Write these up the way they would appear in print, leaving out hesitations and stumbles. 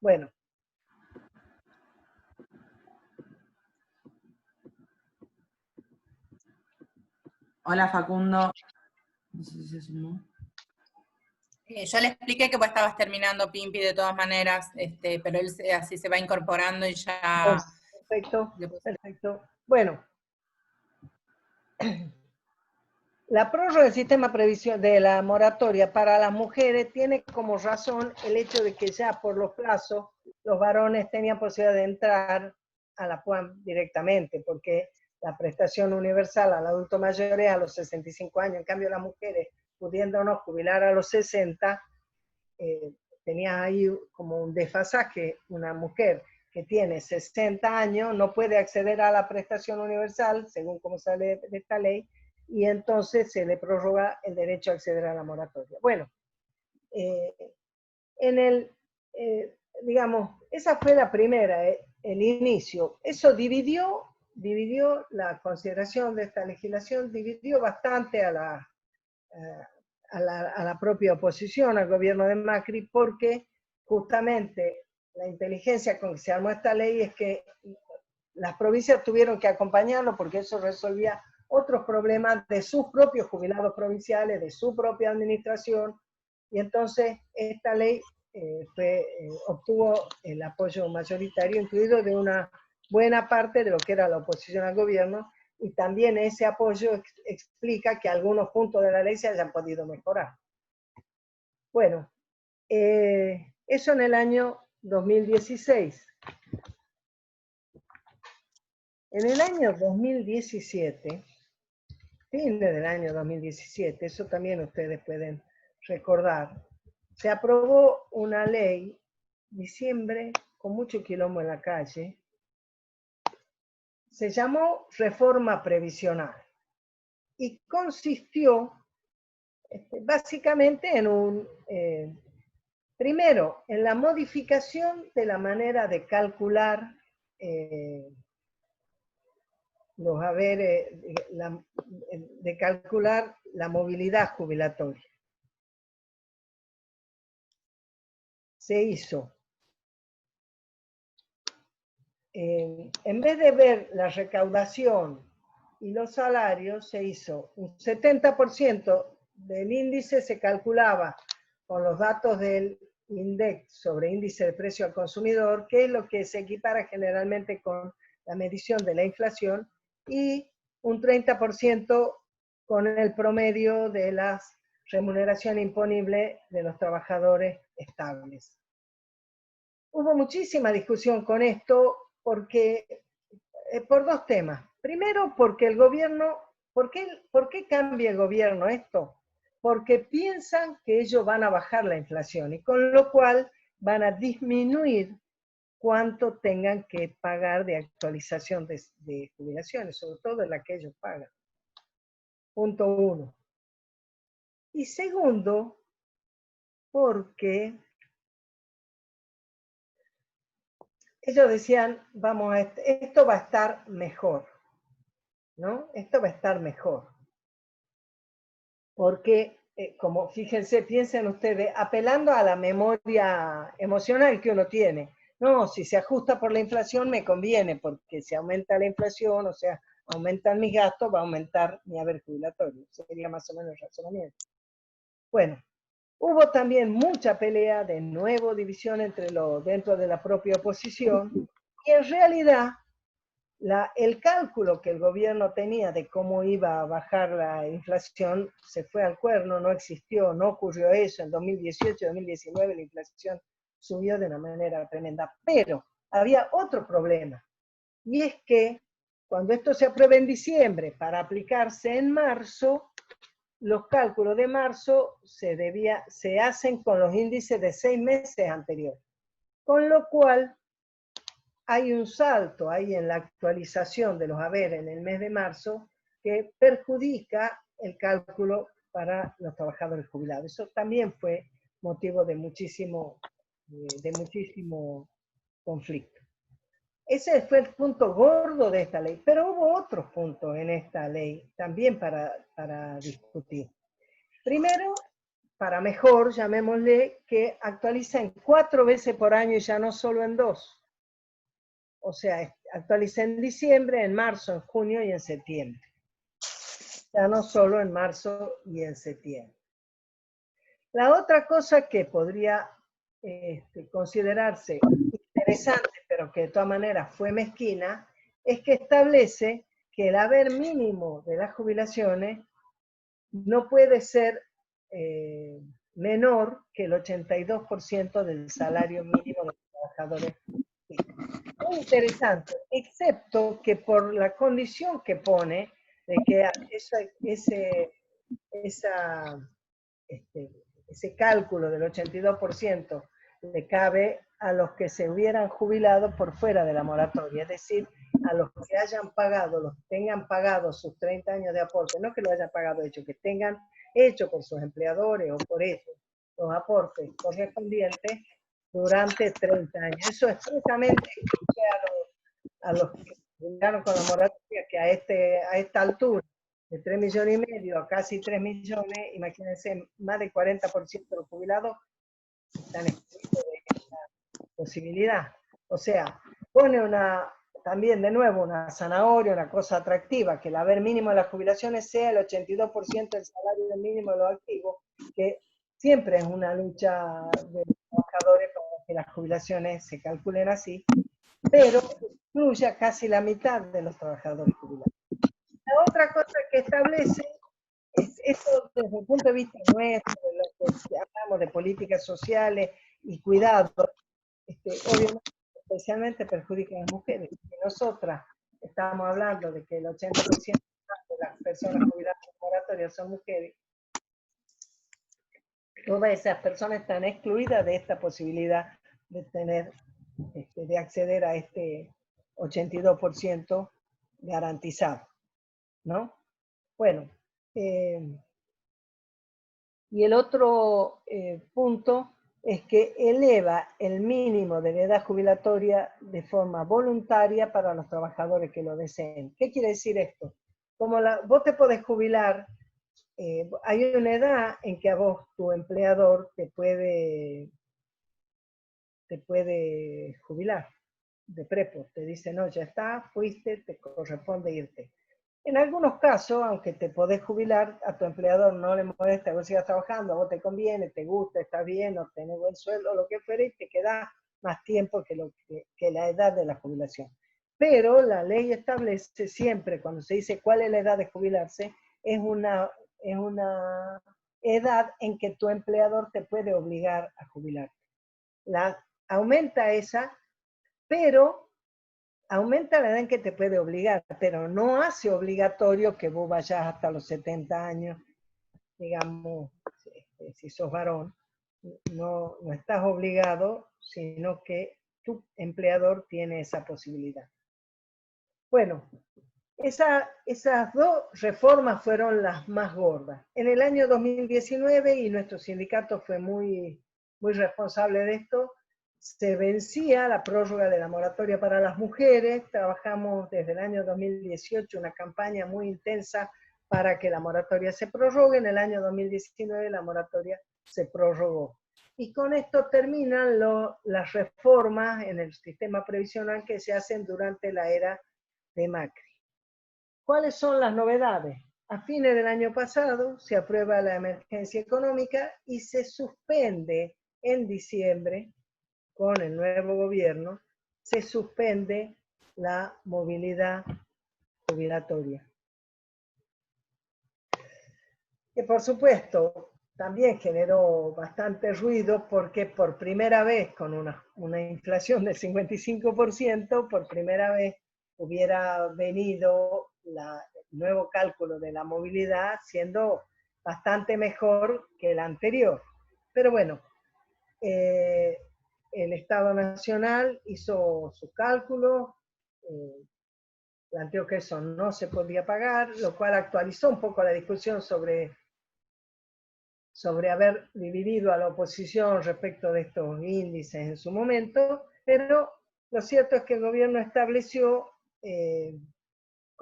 Bueno. Hola Facundo. No sé si se sumó. Yo le expliqué que vos estabas terminando, Pimpi, de todas maneras, pero él así se va incorporando y ya... Perfecto, perfecto. Bueno, la prórroga del sistema previsión de la moratoria para las mujeres tiene como razón el hecho de que ya por los plazos los varones tenían posibilidad de entrar a la PUAM directamente, porque la prestación universal al adulto mayor es a los 65 años, en cambio las mujeres, pudiéndonos jubilar a los 60, tenía ahí como un desfasaje. Una mujer que tiene 60 años no puede acceder a la prestación universal, según como sale de esta ley, y entonces se le prorroga el derecho a acceder a la moratoria. Bueno, digamos, esa fue la primera, el inicio. Eso dividió la consideración de esta legislación, dividió bastante a la propia oposición, al gobierno de Macri, porque justamente la inteligencia con que se armó esta ley es que las provincias tuvieron que acompañarlo porque eso resolvía otros problemas de sus propios jubilados provinciales, de su propia administración, y entonces esta ley obtuvo el apoyo mayoritario, incluido de una buena parte de lo que era la oposición al gobierno, y también ese apoyo explica que algunos puntos de la ley se hayan podido mejorar. Bueno, eso en el año 2016. En el año 2017, fin del año 2017, eso también ustedes pueden recordar, se aprobó una ley, diciembre, con mucho quilombo en la calle, se llamó Reforma Previsional y consistió básicamente en primero, en la modificación de la manera de calcular los haberes, de calcular la movilidad jubilatoria. Se hizo, en vez de ver la recaudación y los salarios, se hizo un 70% del índice se calculaba con los datos del INDEC sobre índice de precio al consumidor, que es lo que se equipara generalmente con la medición de la inflación, y un 30% con el promedio de la remuneración imponible de los trabajadores estables. Hubo muchísima discusión con esto porque, por dos temas. Primero, porque el gobierno, ¿por qué cambia el gobierno esto? Porque piensan que ellos van a bajar la inflación y con lo cual van a disminuir cuánto tengan que pagar de actualización de jubilaciones, sobre todo en la que ellos pagan. Punto uno. Y segundo, porque ellos decían, vamos, esto va a estar mejor, ¿no? Esto va a estar mejor. Porque, como fíjense, piensen ustedes, apelando a la memoria emocional que uno tiene. No, si se ajusta por la inflación me conviene, porque si aumenta la inflación, o sea, aumentan mis gastos, va a aumentar mi haber jubilatorio. Sería más o menos el razonamiento. Bueno, hubo también mucha pelea, de nuevo división dentro de la propia oposición, y en realidad el cálculo que el gobierno tenía de cómo iba a bajar la inflación se fue al cuerno, no existió, no ocurrió eso. En 2018, 2019 la inflación subió de una manera tremenda, pero había otro problema, y es que cuando esto se aprueba en diciembre para aplicarse en marzo, los cálculos de marzo se hacen con los índices de 6 meses anteriores, con lo cual hay un salto ahí en la actualización de los haberes en el mes de marzo que perjudica el cálculo para los trabajadores jubilados. Eso también fue motivo de muchísimo conflicto. Ese fue el punto gordo de esta ley, pero hubo otros puntos en esta ley también para discutir. Primero, para mejor, llamémosle, que actualiza en 4 veces por año y ya no solo en 2. O sea, actualiza en diciembre, en marzo, en junio y en septiembre. Ya no solo en marzo y en septiembre. La otra cosa que podría considerarse interesante, pero que de todas maneras fue mezquina, es que establece que el haber mínimo de las jubilaciones no puede ser menor que el 82% del salario mínimo de los trabajadores. Muy interesante, excepto que por la condición que pone de que ese cálculo del 82% le cabe a los que se hubieran jubilado por fuera de la moratoria, es decir, a los que hayan pagado, los que tengan pagado sus 30 años de aporte, no que lo hayan pagado hecho, que tengan hecho por sus empleadores o por ellos los aportes correspondientes durante 30 años. Eso expresamente a los que jubilaron con la moratoria, que a esta altura, de 3,5 millones a casi 3 millones, imagínense, más del 40% de los jubilados están excluidos de esta posibilidad. O sea, pone también de nuevo una zanahoria, una cosa atractiva, que el haber mínimo de las jubilaciones sea el 82% del salario mínimo de los activos, que siempre es una lucha de los trabajadores para que las jubilaciones se calculen así, pero incluye a casi la mitad de los trabajadores jubilados. La otra cosa que establece es esto desde el punto de vista nuestro, de lo que hablamos de políticas sociales y cuidados, obviamente especialmente perjudica a las mujeres. Si nosotras estamos hablando de que el 80% de las personas jubiladas en moratoria son mujeres, todas esas personas están excluidas de esta posibilidad de tener, de acceder a este 82% garantizado, ¿no? Bueno, y el otro punto es que eleva el mínimo de la edad jubilatoria de forma voluntaria para los trabajadores que lo deseen. ¿Qué quiere decir esto? Como vos te podés jubilar, hay una edad en que a vos, tu empleador, te puede jubilar de prepo. Te dice, no, ya está, fuiste, te corresponde irte. En algunos casos, aunque te podés jubilar, a tu empleador no le molesta que vos sigas trabajando, a vos te conviene, te gusta, estás bien, obtenés buen sueldo, lo que fuera, y te queda más tiempo que la edad de la jubilación. Pero la ley establece siempre, cuando se dice cuál es la edad de jubilarse, es una edad en que tu empleador te puede obligar a jubilarte. Aumenta esa, pero aumenta la edad en que te puede obligar, pero no hace obligatorio que vos vayas hasta los 70 años, digamos, si sos varón, no estás obligado, sino que tu empleador tiene esa posibilidad. Bueno, esas dos reformas fueron las más gordas. En el año 2019, y nuestro sindicato fue muy responsable de esto, se vencía la prórroga de la moratoria para las mujeres. Trabajamos desde el año 2018 una campaña muy intensa para que la moratoria se prorrogue. En el año 2019 la moratoria se prorrogó. Y con esto terminan las reformas en el sistema previsional que se hacen durante la era de Macri. ¿Cuáles son las novedades? A fines del año pasado se aprueba la emergencia económica y se suspende en diciembre, con el nuevo gobierno, se suspende la movilidad jubilatoria. Que por supuesto también generó bastante ruido porque por primera vez, con una inflación del 55%, por primera vez hubiera venido el nuevo cálculo de la movilidad siendo bastante mejor que el anterior. Pero bueno, el Estado Nacional hizo sus cálculos, planteó que eso no se podía pagar, lo cual actualizó un poco la discusión sobre haber dividido a la oposición respecto de estos índices en su momento, pero lo cierto es que el gobierno estableció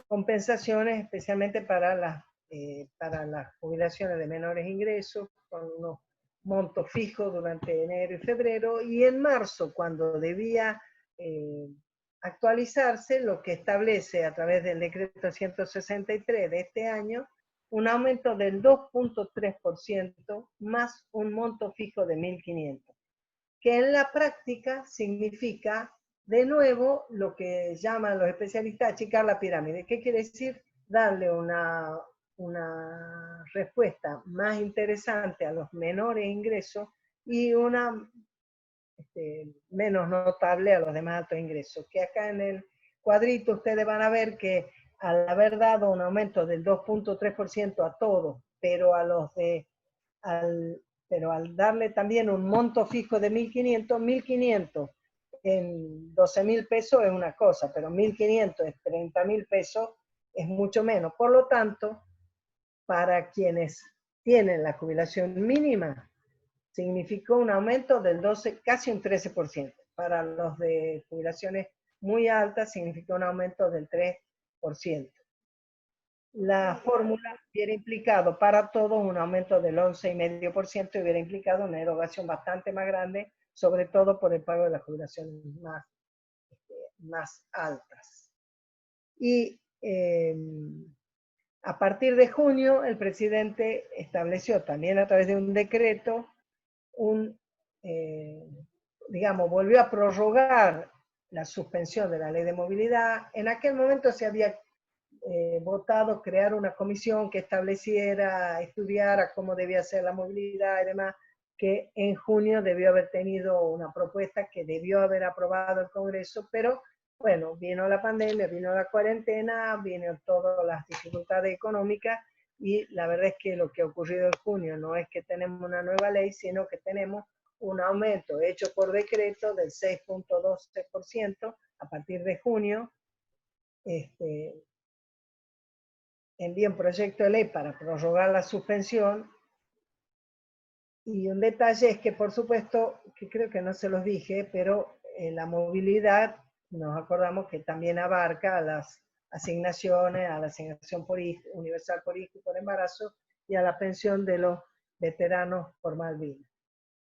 compensaciones especialmente para las para las jubilaciones de menores ingresos, con unos montos fijos durante enero y febrero, y en marzo, cuando debía actualizarse, lo que establece a través del decreto 163 de este año, un aumento del 2.3% más un monto fijo de 1.500, que en la práctica significa, de nuevo, lo que llaman los especialistas achicar la pirámide. ¿Qué quiere decir? Darle una respuesta más interesante a los menores ingresos y una menos notable a los demás altos ingresos. Que acá en el cuadrito ustedes van a ver que al haber dado un aumento del 2.3% a todos, pero a los de, pero al darle también un monto fijo de 1.500 en 12.000 pesos es una cosa, pero 1.500 en 30.000 pesos es mucho menos. Por lo tanto, para quienes tienen la jubilación mínima, significó un aumento del 12, casi un 13%. Para los de jubilaciones muy altas, significó un aumento del 3%. La fórmula hubiera implicado para todos un aumento del 11,5% y hubiera implicado una erogación bastante más grande, sobre todo por el pago de las jubilaciones más altas. Y a partir de junio, el presidente estableció también a través de un decreto digamos, volvió a prorrogar la suspensión de la ley de movilidad. En aquel momento se había votado crear una comisión que estableciera, estudiara cómo debía ser la movilidad y demás, que en junio debió haber tenido una propuesta que debió haber aprobado el Congreso, pero bueno, vino la pandemia, vino la cuarentena, vino todas las dificultades económicas, y la verdad es que lo que ha ocurrido en junio no es que tenemos una nueva ley, sino que tenemos un aumento hecho por decreto del 6.12% a partir de junio. Envié un proyecto de ley para prorrogar la suspensión, y un detalle es que, por supuesto, que creo que no se los dije, pero la movilidad, nos acordamos que también abarca a las asignaciones, a la asignación por hijo, universal por hijo y por embarazo, y a la pensión de los veteranos por Malvinas.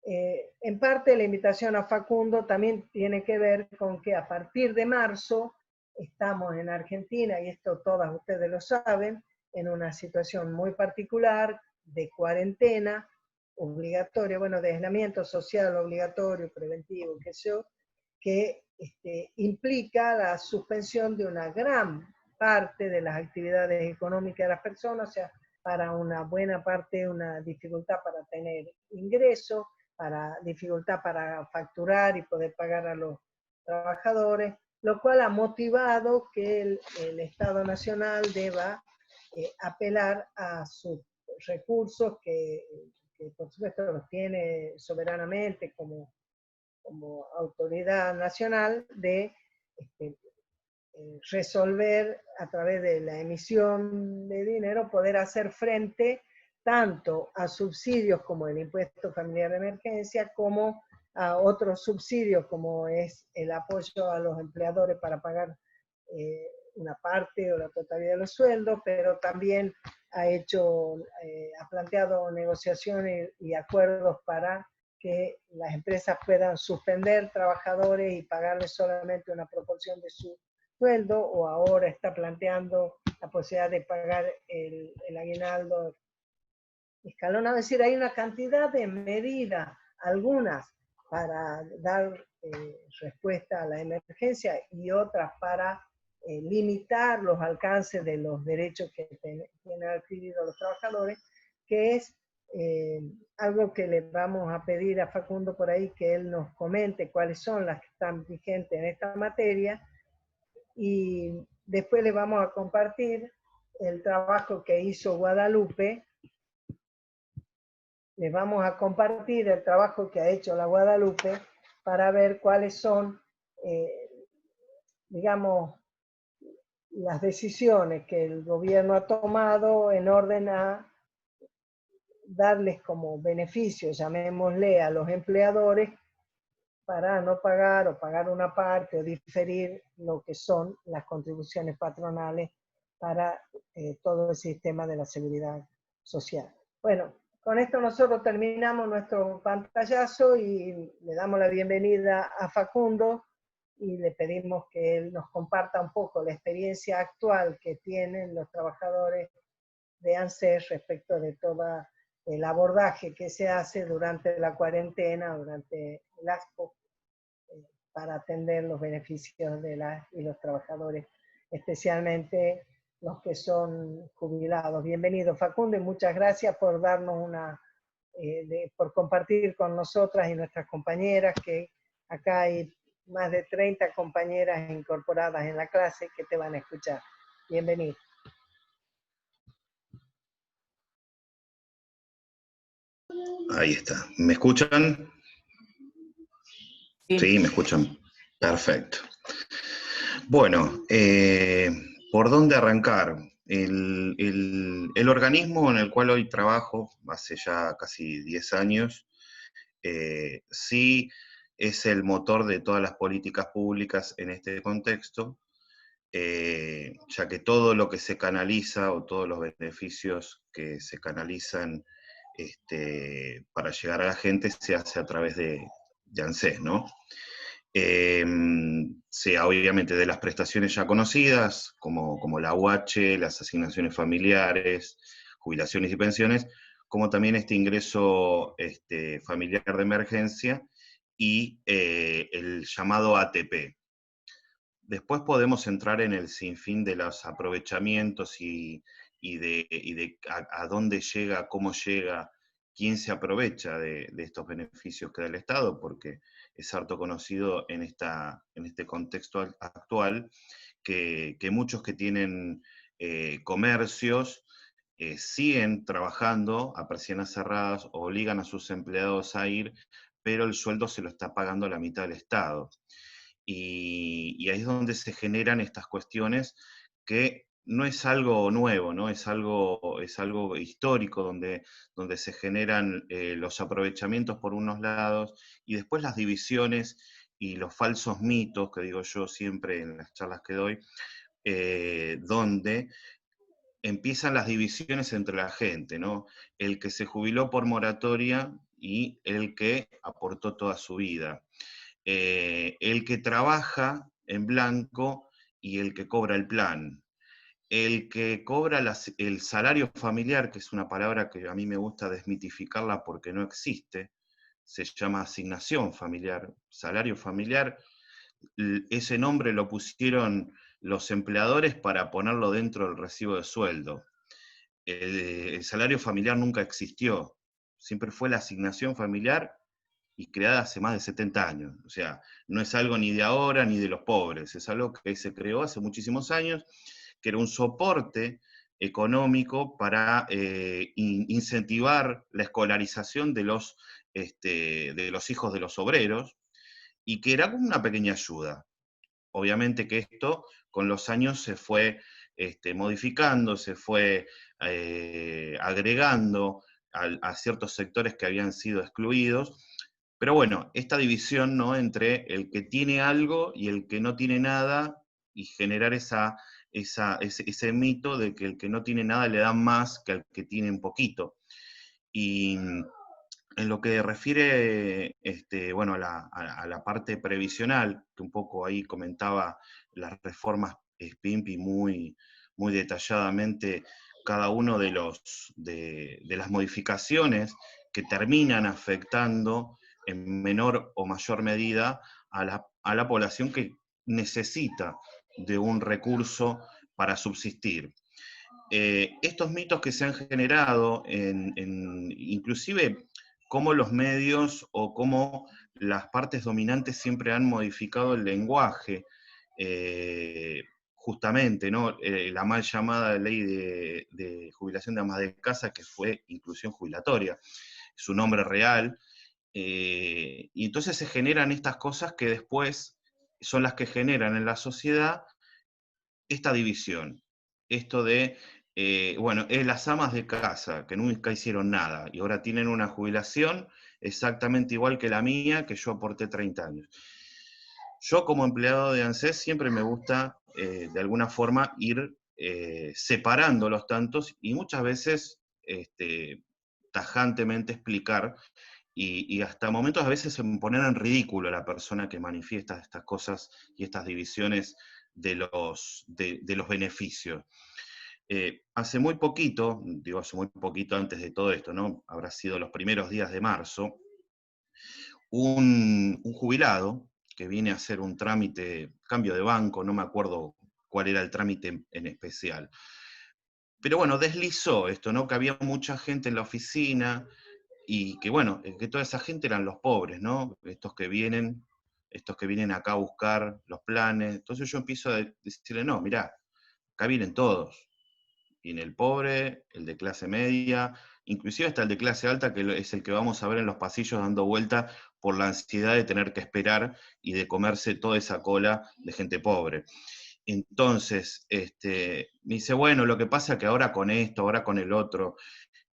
En parte la invitación a Facundo también tiene que ver con que a partir de marzo estamos en Argentina, y esto todas ustedes lo saben, en una situación muy particular de cuarentena obligatoria, bueno, de aislamiento social obligatorio, preventivo, qué sé yo, que implica la suspensión de una gran parte de las actividades económicas de las personas, o sea, para una buena parte una dificultad para tener ingresos, para dificultad para facturar y poder pagar a los trabajadores, lo cual ha motivado que el Estado Nacional deba apelar a sus recursos que por supuesto los tiene soberanamente como autoridad nacional, de resolver a través de la emisión de dinero, poder hacer frente tanto a subsidios como el impuesto familiar de emergencia, como a otros subsidios como es el apoyo a los empleadores para pagar una parte o la totalidad de los sueldos, pero también ha planteado negociaciones y acuerdos para que las empresas puedan suspender trabajadores y pagarles solamente una proporción de su sueldo, o ahora está planteando la posibilidad de pagar el aguinaldo escalonado. Es decir, hay una cantidad de medidas, algunas para dar respuesta a la emergencia y otras para limitar los alcances de los derechos que tienen adquiridos los trabajadores, que es algo que le vamos a pedir a Facundo por ahí, que él nos comente cuáles son las que están vigentes en esta materia, y después le vamos a compartir el trabajo que hizo Guadalupe. Les vamos a compartir el trabajo que ha hecho la Guadalupe para ver cuáles son, digamos, las decisiones que el gobierno ha tomado en orden a darles como beneficio, llamémosle, a los empleadores, para no pagar o pagar una parte o diferir lo que son las contribuciones patronales para todo el sistema de la seguridad social. Bueno, con esto nosotros terminamos nuestro pantallazo y le damos la bienvenida a Facundo y le pedimos que él nos comparta un poco la experiencia actual que tienen los trabajadores de ANSES respecto de todo el abordaje que se hace durante la cuarentena, durante el ASPO, para atender los beneficios de las y los trabajadores, especialmente los que son jubilados. Bienvenido, Facundo, y muchas gracias por darnos por compartir con nosotras y nuestras compañeras, que acá hay más de 30 compañeras incorporadas en la clase que te van a escuchar. Bienvenido. Ahí está. ¿Me escuchan? Sí, me escuchan. Perfecto. Bueno, ¿por dónde arrancar? El organismo en el cual hoy trabajo, hace ya casi 10 años, sí es el motor de todas las políticas públicas en este contexto, ya que todo lo que se canaliza o todos los beneficios que se canalizan para llegar a la gente se hace a través de ANSES, ¿no? Sea obviamente de las prestaciones ya conocidas, como la UH, las asignaciones familiares, jubilaciones y pensiones, como también este ingreso familiar de emergencia y el llamado ATP. Después podemos entrar en el sinfín de los aprovechamientos y de a dónde llega, cómo llega, quién se aprovecha de estos beneficios que da el Estado, porque es harto conocido en este contexto actual que muchos que tienen comercios siguen trabajando a persianas cerradas, obligan a sus empleados a ir, pero el sueldo se lo está pagando la mitad del Estado. Y ahí es donde se generan estas cuestiones que no es algo nuevo, ¿no? Es algo histórico donde se generan los aprovechamientos por unos lados y después las divisiones y los falsos mitos, que digo yo siempre en las charlas que doy, donde empiezan las divisiones entre la gente, ¿no? El que se jubiló por moratoria y el que aportó toda su vida. El que trabaja en blanco y el que cobra el plan. El que cobra el salario familiar, que es una palabra que a mí me gusta desmitificarla porque no existe, se llama asignación familiar. Salario familiar, ese nombre lo pusieron los empleadores para ponerlo dentro del recibo de sueldo. El salario familiar nunca existió, siempre fue la asignación familiar y creada hace más de 70 años. O sea, no es algo ni de ahora ni de los pobres, es algo que se creó hace muchísimos años, que era un soporte económico para incentivar la escolarización de los hijos de los obreros, y que era como una pequeña ayuda. Obviamente que esto con los años se fue modificando, se fue agregando a ciertos sectores que habían sido excluidos. Pero bueno, esta división, ¿no?, entre el que tiene algo y el que no tiene nada, y generar ese mito de que el que no tiene nada le dan más que al que tiene un poquito. Y en lo que refiere bueno, a la parte previsional, que un poco ahí comentaba las reformas Pimpi muy detalladamente, cada uno de las modificaciones que terminan afectando en menor o mayor medida a la población que necesita de un recurso para subsistir. Estos mitos que se han generado, inclusive cómo los medios o cómo las partes dominantes siempre han modificado el lenguaje, justamente, ¿no? La mal llamada ley de jubilación de amas de casa, que fue inclusión jubilatoria, su nombre real, y entonces se generan estas cosas que después son las que generan en la sociedad esta división, esto de, bueno, las amas de casa, que nunca hicieron nada, y ahora tienen una jubilación exactamente igual que la mía, que yo aporté 30 años. Yo como empleado de ANSES siempre me gusta, de alguna forma, ir separando los tantos y muchas veces tajantemente explicar y hasta momentos a veces poner en ridículo a la persona que manifiesta estas cosas y estas divisiones de los beneficios. Hace muy poquito, digo hace muy poquito antes de todo esto, ¿no? Habrá sido los primeros días de marzo, un jubilado que viene a hacer un trámite, cambio de banco, no me acuerdo cuál era el trámite en especial. Pero bueno, deslizó esto, ¿no? Que había mucha gente en la oficina y que bueno, que toda esa gente eran los pobres, ¿no? Estos que vienen acá a buscar los planes. Entonces yo empiezo a decirle, no, mirá, acá vienen todos. Viene el pobre, el de clase media, inclusive hasta el de clase alta, que es el que vamos a ver en los pasillos dando vuelta por la ansiedad de tener que esperar y de comerse toda esa cola de gente pobre. Entonces, me dice, bueno, lo que pasa es que ahora con esto, ahora con el otro,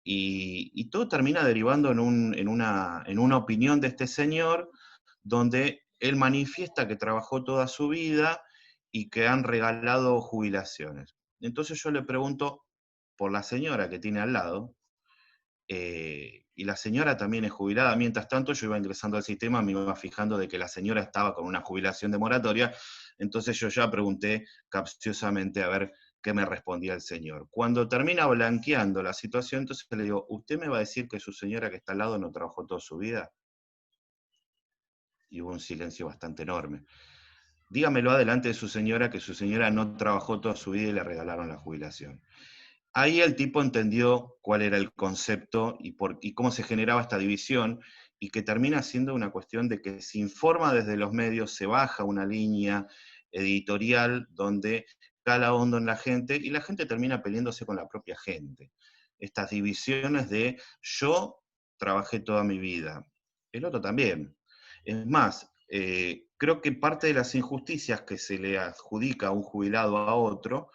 y todo termina derivando en una opinión de este señor, donde él manifiesta que trabajó toda su vida y que han regalado jubilaciones. Entonces yo le pregunto por la señora que tiene al lado, y la señora también es jubilada. Mientras tanto yo iba ingresando al sistema, me iba fijando de que la señora estaba con una jubilación de moratoria, entonces yo ya pregunté capciosamente a ver qué me respondía el señor. Cuando termina blanqueando la situación, entonces le digo, ¿usted me va a decir que su señora que está al lado no trabajó toda su vida? Y hubo un silencio bastante enorme. Dígamelo adelante de su señora que su señora no trabajó toda su vida y le regalaron la jubilación. Ahí el tipo entendió cuál era el concepto y cómo se generaba esta división, y que termina siendo una cuestión de que se informa desde los medios, se baja una línea editorial donde cala hondo en la gente, y la gente termina peleándose con la propia gente. Estas divisiones de yo trabajé toda mi vida, el otro también. Es más, creo que parte de las injusticias que se le adjudica a un jubilado a otro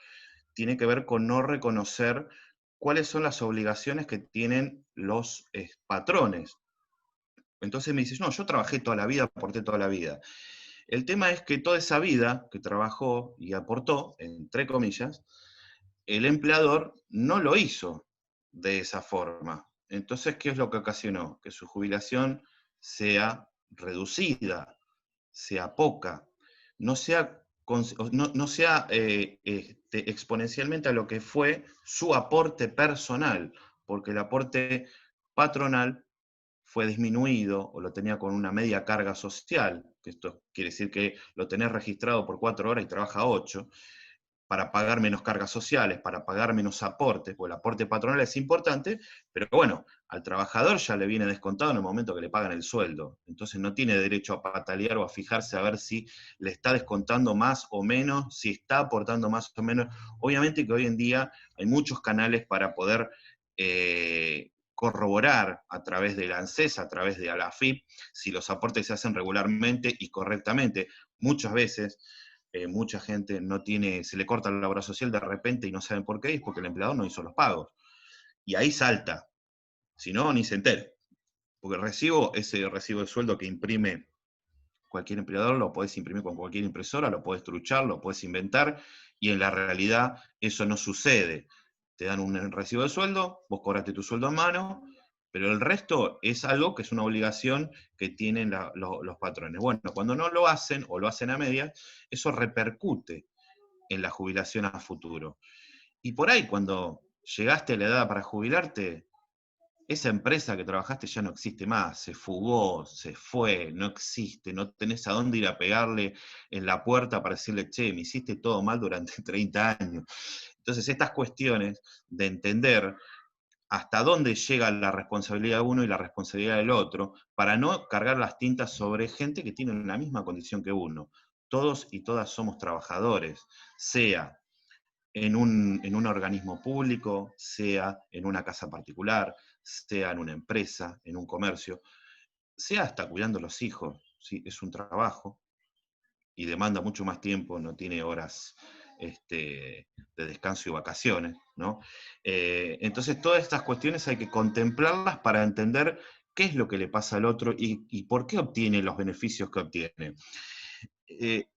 tiene que ver con no reconocer cuáles son las obligaciones que tienen los patrones. Entonces me dices, no, yo trabajé toda la vida, aporté toda la vida. El tema es que toda esa vida que trabajó y aportó, entre comillas, el empleador no lo hizo de esa forma. Entonces, ¿qué es lo que ocasionó? Que su jubilación sea reducida, sea poca, no sea exponencialmente a lo que fue su aporte personal, porque el aporte patronal fue disminuido o lo tenía con una media carga social, que esto quiere decir que lo tenés registrado por 4 horas y trabaja 8, para pagar menos cargas sociales, para pagar menos aportes, porque el aporte patronal es importante, pero bueno, al trabajador ya le viene descontado en el momento que le pagan el sueldo, entonces no tiene derecho a patalear o a fijarse a ver si le está descontando más o menos, si está aportando más o menos. Obviamente que hoy en día hay muchos canales para poder corroborar a través del ANSES, a través de la AFIP, si los aportes se hacen regularmente y correctamente. Muchas veces mucha gente no tiene, se le corta la obra social de repente y no saben por qué, y es porque el empleador no hizo los pagos. Y ahí salta, si no, ni se entera. Porque ese recibo de sueldo que imprime cualquier empleador, lo podés imprimir con cualquier impresora, lo podés truchar, lo podés inventar, y en la realidad eso no sucede. Te dan un recibo de sueldo, vos cobraste tu sueldo en mano, pero el resto es algo que es una obligación que tienen los patrones. Bueno, cuando no lo hacen, o lo hacen a medias, eso repercute en la jubilación a futuro. Y por ahí, cuando llegaste a la edad para jubilarte, esa empresa que trabajaste ya no existe más, se fugó, se fue, no existe, no tenés a dónde ir a pegarle en la puerta para decirle, che, me hiciste todo mal durante 30 años. Entonces, estas cuestiones de entender hasta dónde llega la responsabilidad de uno y la responsabilidad del otro, para no cargar las tintas sobre gente que tiene la misma condición que uno. Todos y todas somos trabajadores, sea en un organismo público, sea en una casa particular, sea en una empresa, en un comercio, sea hasta cuidando a los hijos. ¿Sí? Es un trabajo y demanda mucho más tiempo, no tiene horas de descanso y vacaciones, ¿no? Entonces todas estas cuestiones hay que contemplarlas para entender qué es lo que le pasa al otro y por qué obtiene los beneficios que obtiene.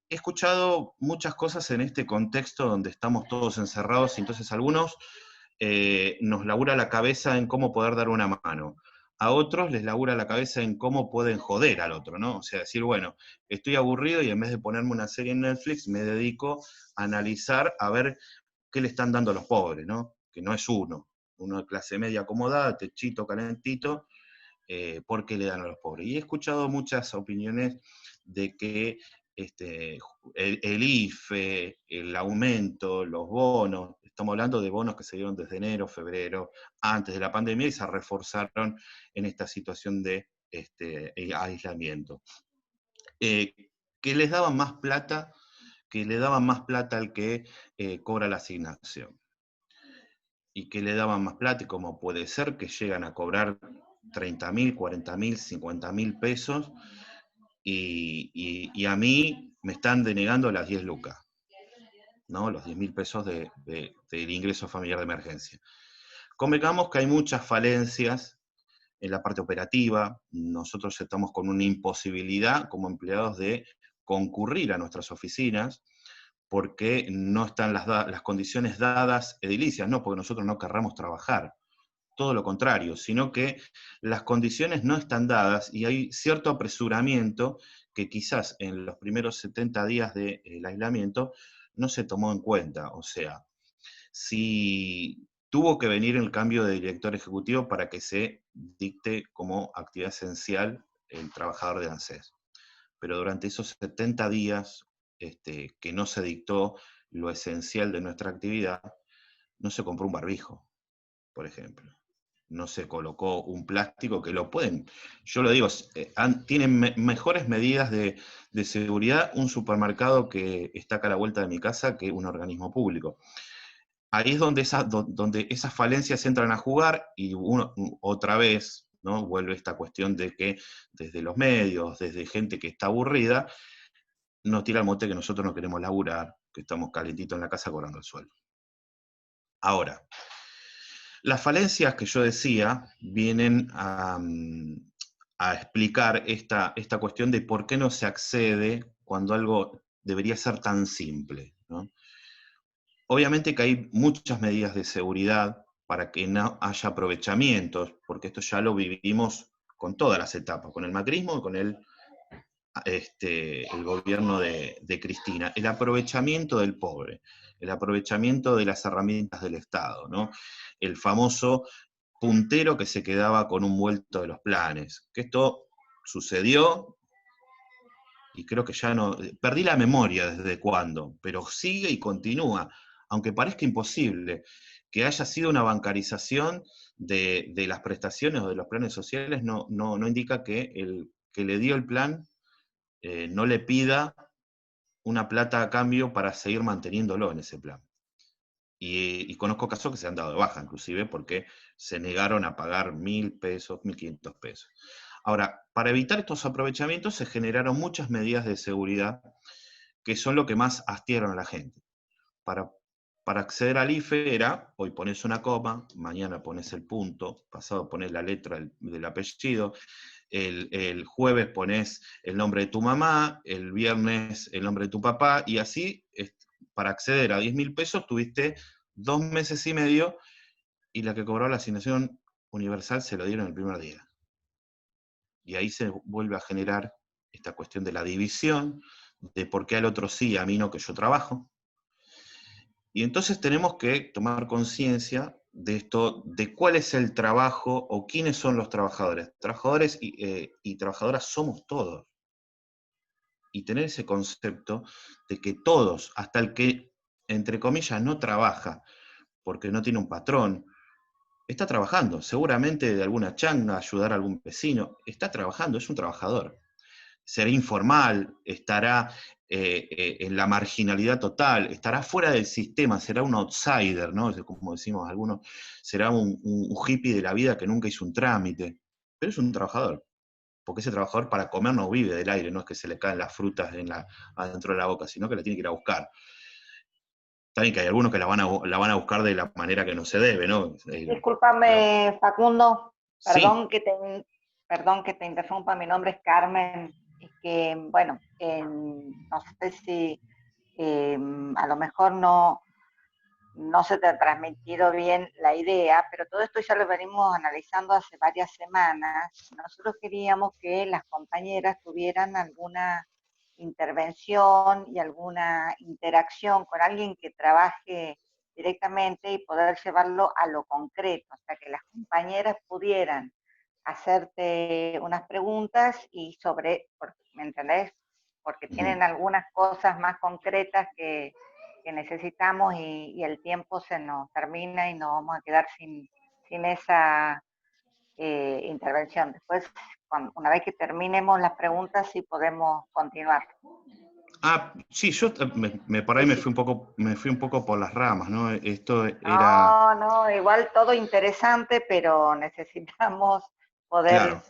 he escuchado muchas cosas en este contexto donde estamos todos encerrados y entonces algunos nos labura la cabeza en cómo poder dar una mano. A otros les labura la cabeza en cómo pueden joder al otro, ¿no? O sea, decir, bueno, estoy aburrido y en vez de ponerme una serie en Netflix, me dedico a analizar, a ver qué le están dando a los pobres, ¿no? Que no es uno de clase media acomodada, techito, calentito, ¿por qué le dan a los pobres? Y he escuchado muchas opiniones de que el IFE, el aumento, los bonos, estamos hablando de bonos que se dieron desde enero, febrero, antes de la pandemia y se reforzaron en esta situación de aislamiento. Que les daban más plata, que le daban más plata al que cobra la asignación. Y que le daban más plata, y como puede ser que llegan a cobrar 30.000, 40.000, 50.000 pesos, y a mí me están denegando las 10 lucas, ¿no? Los 10.000 pesos del ingreso familiar de emergencia. Convengamos que hay muchas falencias en la parte operativa. Nosotros estamos con una imposibilidad como empleados de concurrir a nuestras oficinas, porque no están las condiciones dadas edilicias, no porque nosotros no querramos trabajar, todo lo contrario, sino que las condiciones no están dadas y hay cierto apresuramiento que quizás en los primeros 70 días del aislamiento no se tomó en cuenta. O sea, si tuvo que venir el cambio de director ejecutivo para que se dicte como actividad esencial el trabajador de ANSES. Pero durante esos 70 días que no se dictó lo esencial de nuestra actividad, no se compró un barbijo, por ejemplo. No se colocó un plástico que lo pueden, yo lo digo, tienen mejores medidas de seguridad un supermercado que está acá a la vuelta de mi casa que un organismo público. Ahí es donde esas falencias entran a jugar y uno, otra vez, ¿no? Vuelve esta cuestión de que desde los medios, desde gente que está aburrida, nos tira el mote que nosotros no queremos laburar, que estamos calentitos en la casa cobrando el sueldo. Ahora, las falencias que yo decía vienen a explicar esta cuestión de por qué no se accede cuando algo debería ser tan simple, ¿no? Obviamente que hay muchas medidas de seguridad para que no haya aprovechamientos, porque esto ya lo vivimos con todas las etapas, con el macrismo y con el gobierno de Cristina. El aprovechamiento del pobre, el aprovechamiento de las herramientas del Estado, ¿no? El famoso puntero que se quedaba con un vuelto de los planes, que esto sucedió y creo que ya no, perdí la memoria desde cuándo, pero sigue y continúa, aunque parezca imposible que haya sido una bancarización de las prestaciones o de los planes sociales, no indica que el que le dio el plan no le pida una plata a cambio para seguir manteniéndolo en ese plan. Y conozco casos que se han dado de baja, inclusive, porque se negaron a pagar 1.000 pesos, 1.500 pesos. Ahora, para evitar estos aprovechamientos se generaron muchas medidas de seguridad que son lo que más hastiaron a la gente. Para acceder al IFE era, hoy pones una coma, mañana pones el punto, pasado pones la letra del apellido, el jueves pones el nombre de tu mamá, el viernes el nombre de tu papá, y así, para acceder a 10.000 pesos, tuviste 2 meses y medio, y la que cobró la asignación universal se lo dieron el primer día. Y ahí se vuelve a generar esta cuestión de la división, de por qué al otro sí, a mí no, que yo trabajo. Y entonces tenemos que tomar conciencia de esto, de cuál es el trabajo o quiénes son los trabajadores. Trabajadores y trabajadoras somos todos. Y tener ese concepto de que todos, hasta el que, entre comillas, no trabaja porque no tiene un patrón, está trabajando, seguramente de alguna changa, ayudar a algún vecino, está trabajando, es un trabajador. Será informal, estará en la marginalidad total, estará fuera del sistema, será un outsider, ¿no? Como decimos algunos, será un hippie de la vida que nunca hizo un trámite, pero es un trabajador, porque ese trabajador para comer no vive del aire, no es que se le caen las frutas adentro de la boca, sino que la tiene que ir a buscar. También que hay algunos que la van a buscar de la manera que no se debe, ¿no? Discúlpame, Facundo, Sí. perdón que te interrumpa, mi nombre es Carmen. es que, bueno, no sé si a lo mejor no se te ha transmitido bien la idea, pero todo esto ya lo venimos analizando hace varias semanas. Nosotros queríamos que las compañeras tuvieran alguna intervención y alguna interacción con alguien que trabaje directamente y poder llevarlo a lo concreto, o sea, que las compañeras pudieran hacerte unas preguntas y ¿me entendés? Porque tienen algunas cosas más concretas que necesitamos y el tiempo se nos termina y nos vamos a quedar sin esa intervención. Después, una vez que terminemos las preguntas, sí podemos continuar. Sí, yo por ahí me fui un poco por las ramas, ¿no? Esto era... No, igual todo interesante, pero necesitamos poder Claro.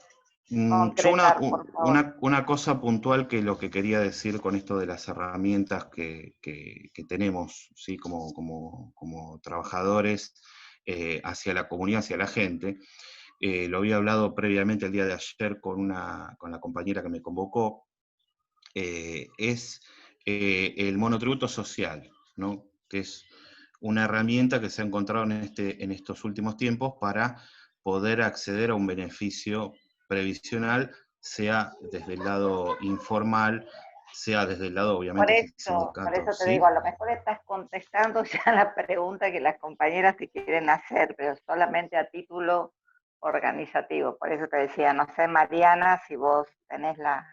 concretar, por favor. Una cosa puntual que lo que quería decir con esto de las herramientas que tenemos, ¿sí? como trabajadores hacia la comunidad, hacia la gente, lo había hablado previamente el día de ayer con la compañera que me convocó, es el monotributo social, ¿no? Que es una herramienta que se ha encontrado en estos últimos tiempos para poder acceder a un beneficio previsional, sea desde el lado informal, sea desde el lado, obviamente, Por eso te ¿sí? digo, a lo mejor estás contestando ya la pregunta que las compañeras te quieren hacer, pero solamente a título organizativo. Por eso te decía, no sé, Mariana, si vos tenés las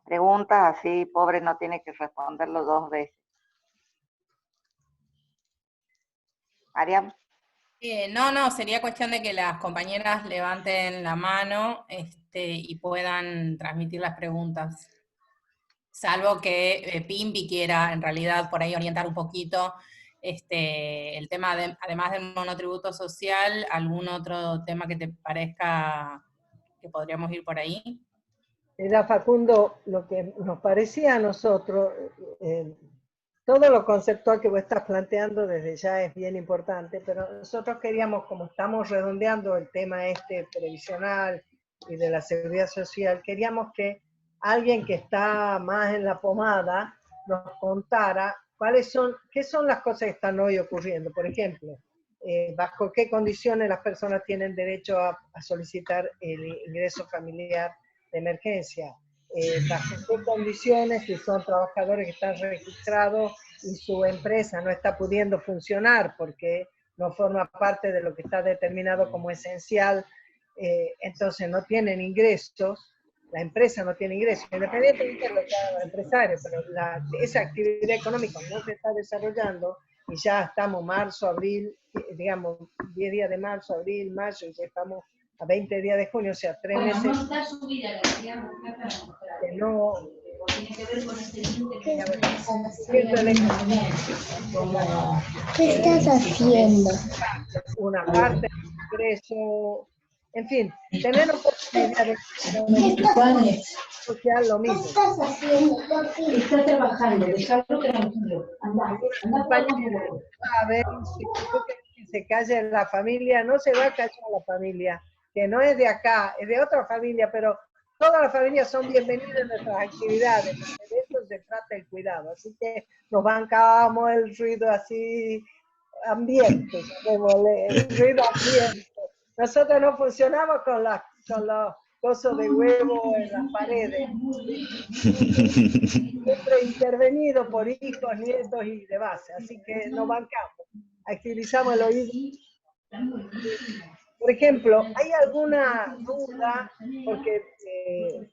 preguntas, así pobre no tiene que responderlo 2 veces. Mariam. No, sería cuestión de que las compañeras levanten la mano y puedan transmitir las preguntas. Salvo que Pimpi quiera en realidad por ahí orientar un poquito el tema, además del monotributo social, algún otro tema que te parezca que podríamos ir por ahí. Era, Facundo, lo que nos parecía a nosotros, todo lo conceptual que vos estás planteando desde ya es bien importante, pero nosotros queríamos, como estamos redondeando el tema previsional y de la seguridad social, queríamos que alguien que está más en la pomada nos contara qué son las cosas que están hoy ocurriendo. Por ejemplo, bajo qué condiciones las personas tienen derecho a solicitar el ingreso familiar de emergencia, bajo qué condiciones, si son trabajadores que están registrados y su empresa no está pudiendo funcionar porque no forma parte de lo que está determinado como esencial, entonces no tienen ingresos, la empresa no tiene ingresos, independientemente de lo que haga el empresario, pero esa actividad económica no se está desarrollando y ya estamos marzo, abril, digamos 10 días de marzo, abril, mayo, y ya estamos a 20 días de junio, o sea, 3 meses. No está subida, que no. Tiene que ver con este ¿qué estás haciendo? Una parte del ingreso, en fin, tener un poco de idea de social, lo mismo. ¿Qué estás haciendo, papi? Está trabajando, dejarlo tranquilo. Anda, a ver, si tú quieres que se calle la familia, no se va a callar la familia, que no es de acá, es de otra familia, pero todas las familias son bienvenidas a nuestras actividades, porque de eso se trata el cuidado, así que nos bancamos el ruido así ambiente, el ruido ambiente. Nosotros no funcionamos con los cosas de huevo en las paredes. Siempre intervenido por hijos, nietos y demás, así que nos bancamos, activizamos el oído. Por ejemplo, ¿hay alguna duda? Porque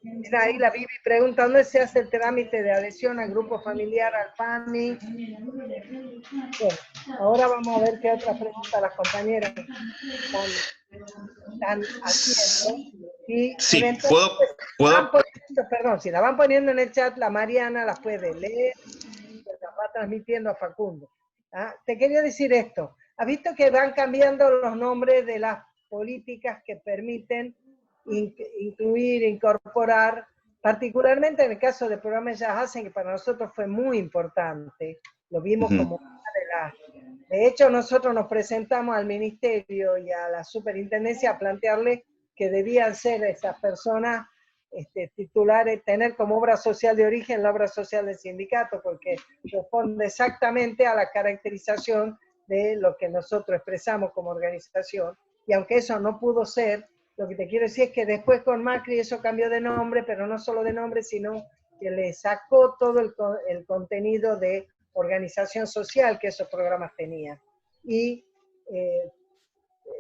mira, ahí la Bibi pregunta, ¿dónde se hace el trámite de adhesión al grupo familiar, al PAMI? Bueno, ahora vamos a ver qué otra pregunta las compañeras están haciendo. Y sí, ¿puedo? Perdón, si la van poniendo en el chat, la Mariana las puede leer, las va transmitiendo a Facundo. ¿Ah? Te quería decir esto. ¿Has visto que van cambiando los nombres de las políticas que permiten incluir, incorporar, particularmente en el caso del programa Ya Hacen, que para nosotros fue muy importante, lo vimos como una de las... De hecho, nosotros nos presentamos al Ministerio y a la Superintendencia a plantearle que debían ser esas personas titulares, tener como obra social de origen la obra social del sindicato, porque responde exactamente a la caracterización de lo que nosotros expresamos como organización, y aunque eso no pudo ser, lo que te quiero decir es que después con Macri eso cambió de nombre, pero no solo de nombre, sino que le sacó todo el contenido de organización social que esos programas tenían. Y,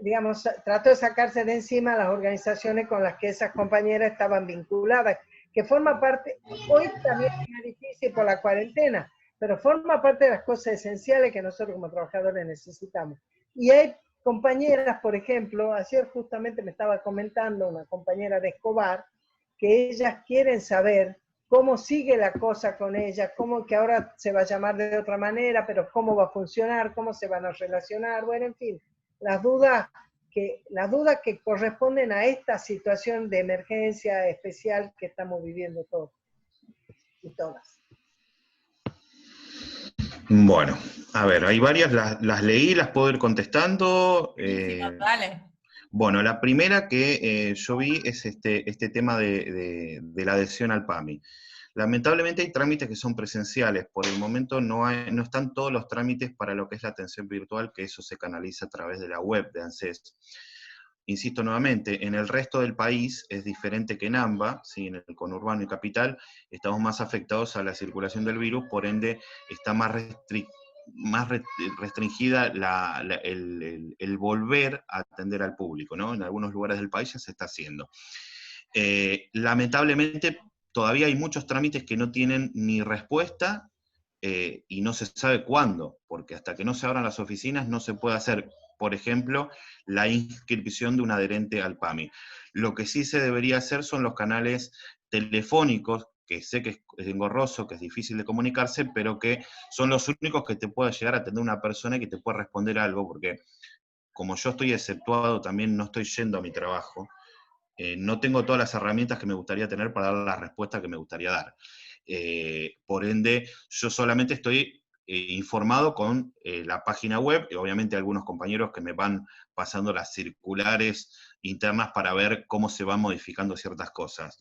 digamos, trató de sacarse de encima las organizaciones con las que esas compañeras estaban vinculadas, que forma parte, hoy también es difícil por la cuarentena, pero forma parte de las cosas esenciales que nosotros como trabajadores necesitamos. Y hay compañeras, por ejemplo, ayer justamente me estaba comentando una compañera de Escobar, que ellas quieren saber cómo sigue la cosa con ellas, cómo que ahora se va a llamar de otra manera, pero cómo va a funcionar, cómo se van a relacionar, bueno, en fin, las dudas que corresponden a esta situación de emergencia especial que estamos viviendo todos y todas. Bueno, a ver, hay varias, las leí, las puedo ir contestando. Sí, dale. Bueno, la primera que yo vi es este tema de la adhesión al PAMI. Lamentablemente hay trámites que son presenciales, por el momento no están todos los trámites para lo que es la atención virtual, que eso se canaliza a través de la web de ANSES. Insisto nuevamente, en el resto del país es diferente que en AMBA, ¿sí? En el conurbano y capital estamos más afectados a la circulación del virus, por ende está más restringida el volver a atender al público, ¿no? En algunos lugares del país ya se está haciendo. Lamentablemente, todavía hay muchos trámites que no tienen ni respuesta y no se sabe cuándo, porque hasta que no se abran las oficinas no se puede hacer, por ejemplo, la inscripción de un adherente al PAMI. Lo que sí se debería hacer son los canales telefónicos, que sé que es engorroso, que es difícil de comunicarse, pero que son los únicos que te pueda llegar a atender una persona y que te pueda responder algo, porque como yo estoy exceptuado, también no estoy yendo a mi trabajo, no tengo todas las herramientas que me gustaría tener para dar la respuesta que me gustaría dar. Por ende, yo solamente estoy informado con la página web, y obviamente algunos compañeros que me van pasando las circulares internas para ver cómo se van modificando ciertas cosas.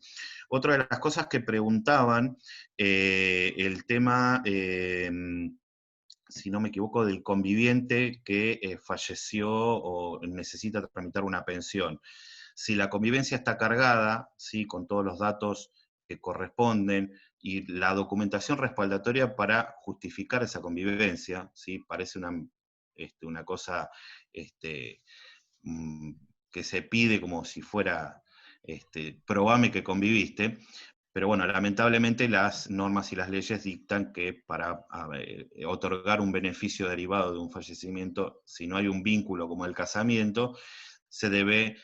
Otra de las cosas que preguntaban, el tema, si no me equivoco, del conviviente que falleció o necesita tramitar una pensión. Si la convivencia está cargada, ¿sí? Con todos los datos que corresponden, y la documentación respaldatoria para justificar esa convivencia, ¿sí? Parece una cosa que se pide como si fuera, probame que conviviste, pero bueno, lamentablemente las normas y las leyes dictan que para otorgar un beneficio derivado de un fallecimiento, si no hay un vínculo como el casamiento, se debe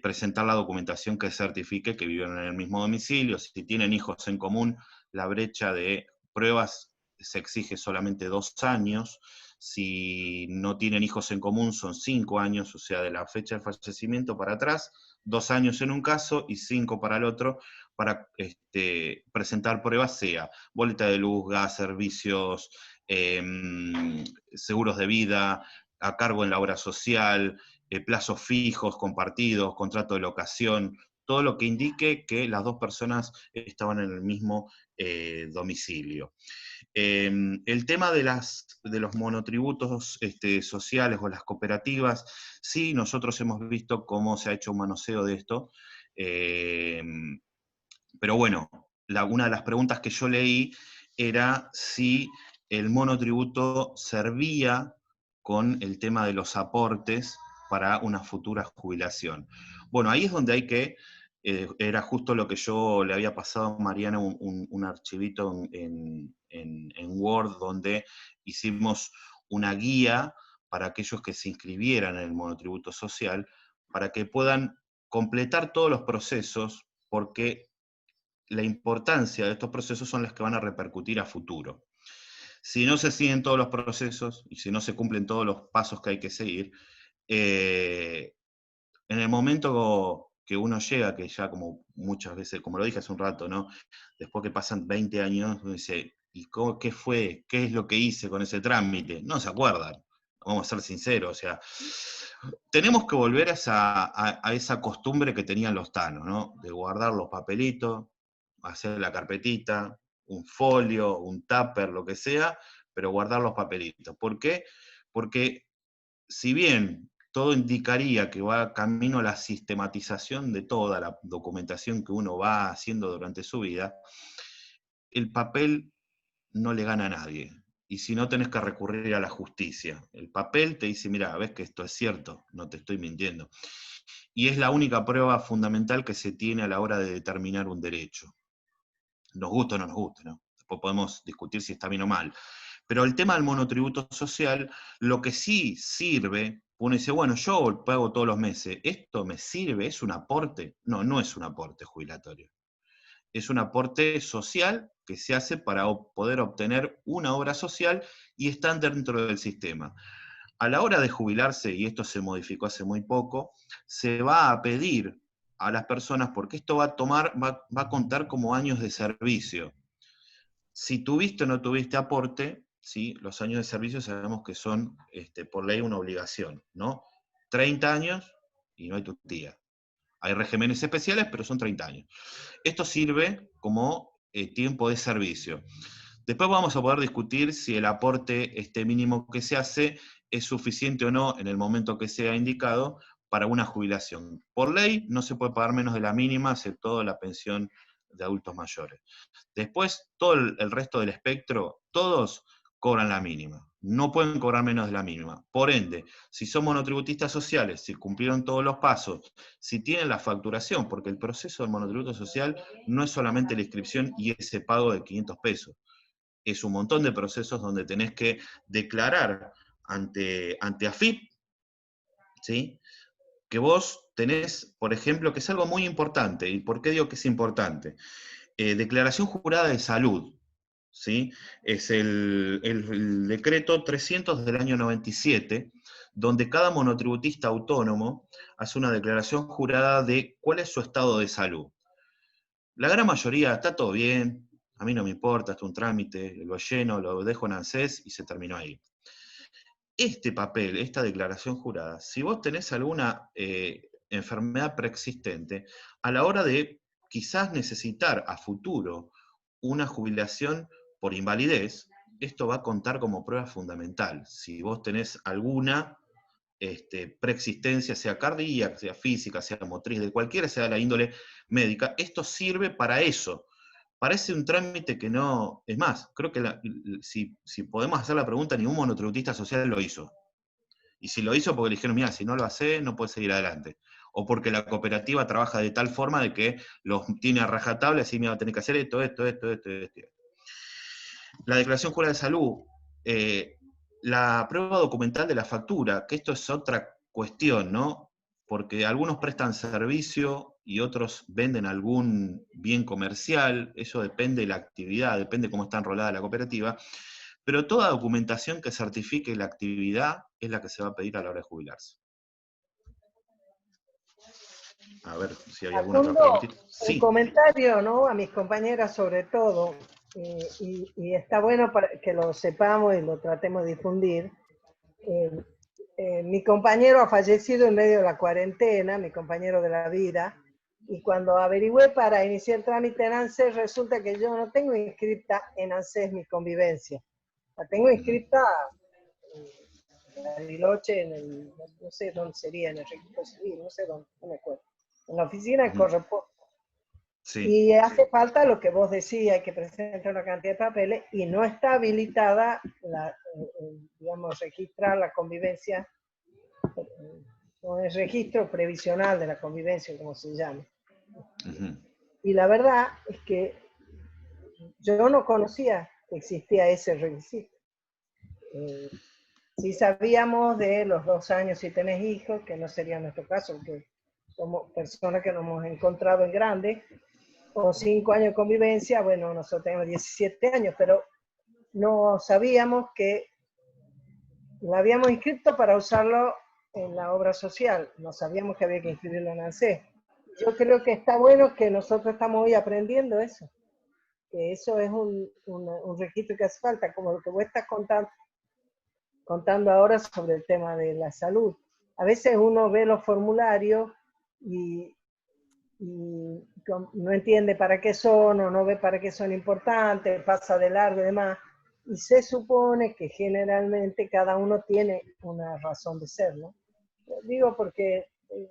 presentar la documentación que certifique que viven en el mismo domicilio. Si tienen hijos en común, la brecha de pruebas se exige solamente 2 años. Si no tienen hijos en común son 5 años, o sea, de la fecha del fallecimiento para atrás, 2 años en un caso y 5 para el otro, para presentar pruebas, sea boleta de luz, gas, servicios, seguros de vida, a cargo en la obra social, plazos fijos, compartidos, contrato de locación, todo lo que indique que las dos personas estaban en el mismo domicilio. El tema de los monotributos sociales o las cooperativas, sí, nosotros hemos visto cómo se ha hecho un manoseo de esto, pero bueno, una de las preguntas que yo leí era si el monotributo servía con el tema de los aportes para una futura jubilación. Bueno, ahí es donde hay que, era justo lo que yo le había pasado a Mariana, un archivito en Word, donde hicimos una guía para aquellos que se inscribieran en el monotributo social, para que puedan completar todos los procesos, porque la importancia de estos procesos son las que van a repercutir a futuro. Si no se siguen todos los procesos, y si no se cumplen todos los pasos que hay que seguir, en el momento que uno llega, que ya como muchas veces, como lo dije hace un rato, ¿no? Después que pasan 20 años, uno dice, ¿y qué fue? ¿Qué es lo que hice con ese trámite? No se acuerdan. vamos a ser sinceros, o sea, tenemos que volver a esa costumbre que tenían los tanos, ¿no? De guardar los papelitos, hacer la carpetita, un folio, un tupper, lo que sea, pero guardar los papelitos. ¿Por qué? Porque si bien todo indicaría que va camino a la sistematización de toda la documentación que uno va haciendo durante su vida, el papel no le gana a nadie. Y si no, tenés que recurrir a la justicia. El papel te dice, mira, ves que esto es cierto, no te estoy mintiendo. Y es la única prueba fundamental que se tiene a la hora de determinar un derecho. Nos gusta o no nos gusta, ¿no? Después podemos discutir si está bien o mal. Pero el tema del monotributo social, lo que sí sirve, uno dice, bueno, yo pago todos los meses, ¿esto me sirve? ¿Es un aporte? No, no es un aporte jubilatorio. Es un aporte social que se hace para poder obtener una obra social y están dentro del sistema. A la hora de jubilarse, y esto se modificó hace muy poco, se va a pedir a las personas, porque esto va a contar como años de servicio. Si tuviste o no tuviste aporte, ¿sí? Los años de servicio sabemos que son por ley una obligación, ¿no? 30 años y no hay tu tía. Hay regímenes especiales, pero son 30 años. Esto sirve como tiempo de servicio. Después vamos a poder discutir si el aporte mínimo que se hace es suficiente o no en el momento que sea indicado para una jubilación. Por ley no se puede pagar menos de la mínima, excepto la pensión de adultos mayores. Después, todo el resto del espectro, todos cobran la mínima. No pueden cobrar menos de la mínima. Por ende, si son monotributistas sociales, si cumplieron todos los pasos, si tienen la facturación, porque el proceso del monotributo social no es solamente la inscripción y ese pago de 500 pesos. Es un montón de procesos donde tenés que declarar ante AFIP, ¿sí? Que vos tenés, por ejemplo, que es algo muy importante. ¿Y por qué digo que es importante? Declaración jurada de salud, ¿sí? Es el decreto 300 del año 97, donde cada monotributista autónomo hace una declaración jurada de cuál es su estado de salud. La gran mayoría está todo bien, a mí no me importa, es un trámite, lo lleno, lo dejo en ANSES y se terminó ahí. Este papel, esta declaración jurada, si vos tenés alguna enfermedad preexistente, a la hora de quizás necesitar a futuro una jubilación por invalidez, esto va a contar como prueba fundamental. Si vos tenés alguna preexistencia, sea cardíaca, sea física, sea motriz, de cualquiera sea la índole médica, esto sirve para eso. Parece un trámite que no... Es más, creo que si podemos hacer la pregunta, ningún monotributista social lo hizo. Y si lo hizo porque le dijeron, mira, si no lo hace, no puede seguir adelante. O porque la cooperativa trabaja de tal forma de que los tiene a rajatabla, así me va a tener que hacer esto. La declaración jurada de salud, la prueba documental de la factura, que esto es otra cuestión, ¿no? Porque algunos prestan servicio y otros venden algún bien comercial, eso depende de la actividad, depende cómo está enrolada la cooperativa, pero toda documentación que certifique la actividad es la que se va a pedir a la hora de jubilarse. A ver si hay alguna otra preguntita. Sí. Un comentario, ¿no? A mis compañeras sobre todo, y está bueno para que lo sepamos y lo tratemos de difundir. Mi compañero ha fallecido en medio de la cuarentena, mi compañero de la vida, y cuando averigüé para iniciar el trámite en ANSES, resulta que yo no tengo inscripta en ANSES mi convivencia. La tengo inscripta en Bariloche, no sé dónde sería, en el registro civil, no sé dónde, no me acuerdo. En la oficina de Correpo. Sí, y hace falta lo que vos decías, hay que presentar una cantidad de papeles y no está habilitada, digamos, registrar la convivencia, no es registro previsional de la convivencia, como se llama. Y la verdad es que yo no conocía que existía ese requisito. Sí sabíamos de los 2 años si tenés hijos, que no sería nuestro caso, porque somos personas que nos hemos encontrado en grande, o 5 años de convivencia, bueno, nosotros tenemos 17 años, pero no sabíamos que lo habíamos inscrito para usarlo en la obra social, no sabíamos que había que inscribirlo en ANSES. Yo creo que está bueno que nosotros estamos hoy aprendiendo eso, que eso es un registro que hace falta, como lo que vos estás contando, contando ahora sobre el tema de la salud. A veces uno ve los formularios y no entiende para qué son, o no ve para qué son importantes, pasa de largo y demás, y se supone que generalmente cada uno tiene una razón de ser, ¿no? Digo porque,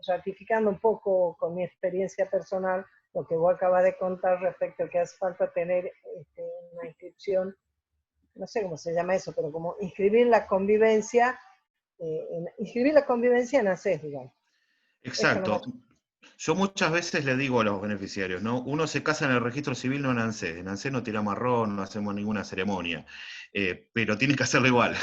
ratificando un poco con mi experiencia personal, lo que vos acabas de contar respecto a que hace falta tener una inscripción, no sé cómo se llama eso, pero como inscribir la convivencia en ANSES, digamos. Exacto. Yo muchas veces le digo a los beneficiarios, ¿no? Uno se casa en el registro civil, no en ANSES. En ANSES no tiramos marrón, no hacemos ninguna ceremonia, pero tiene que hacerlo igual.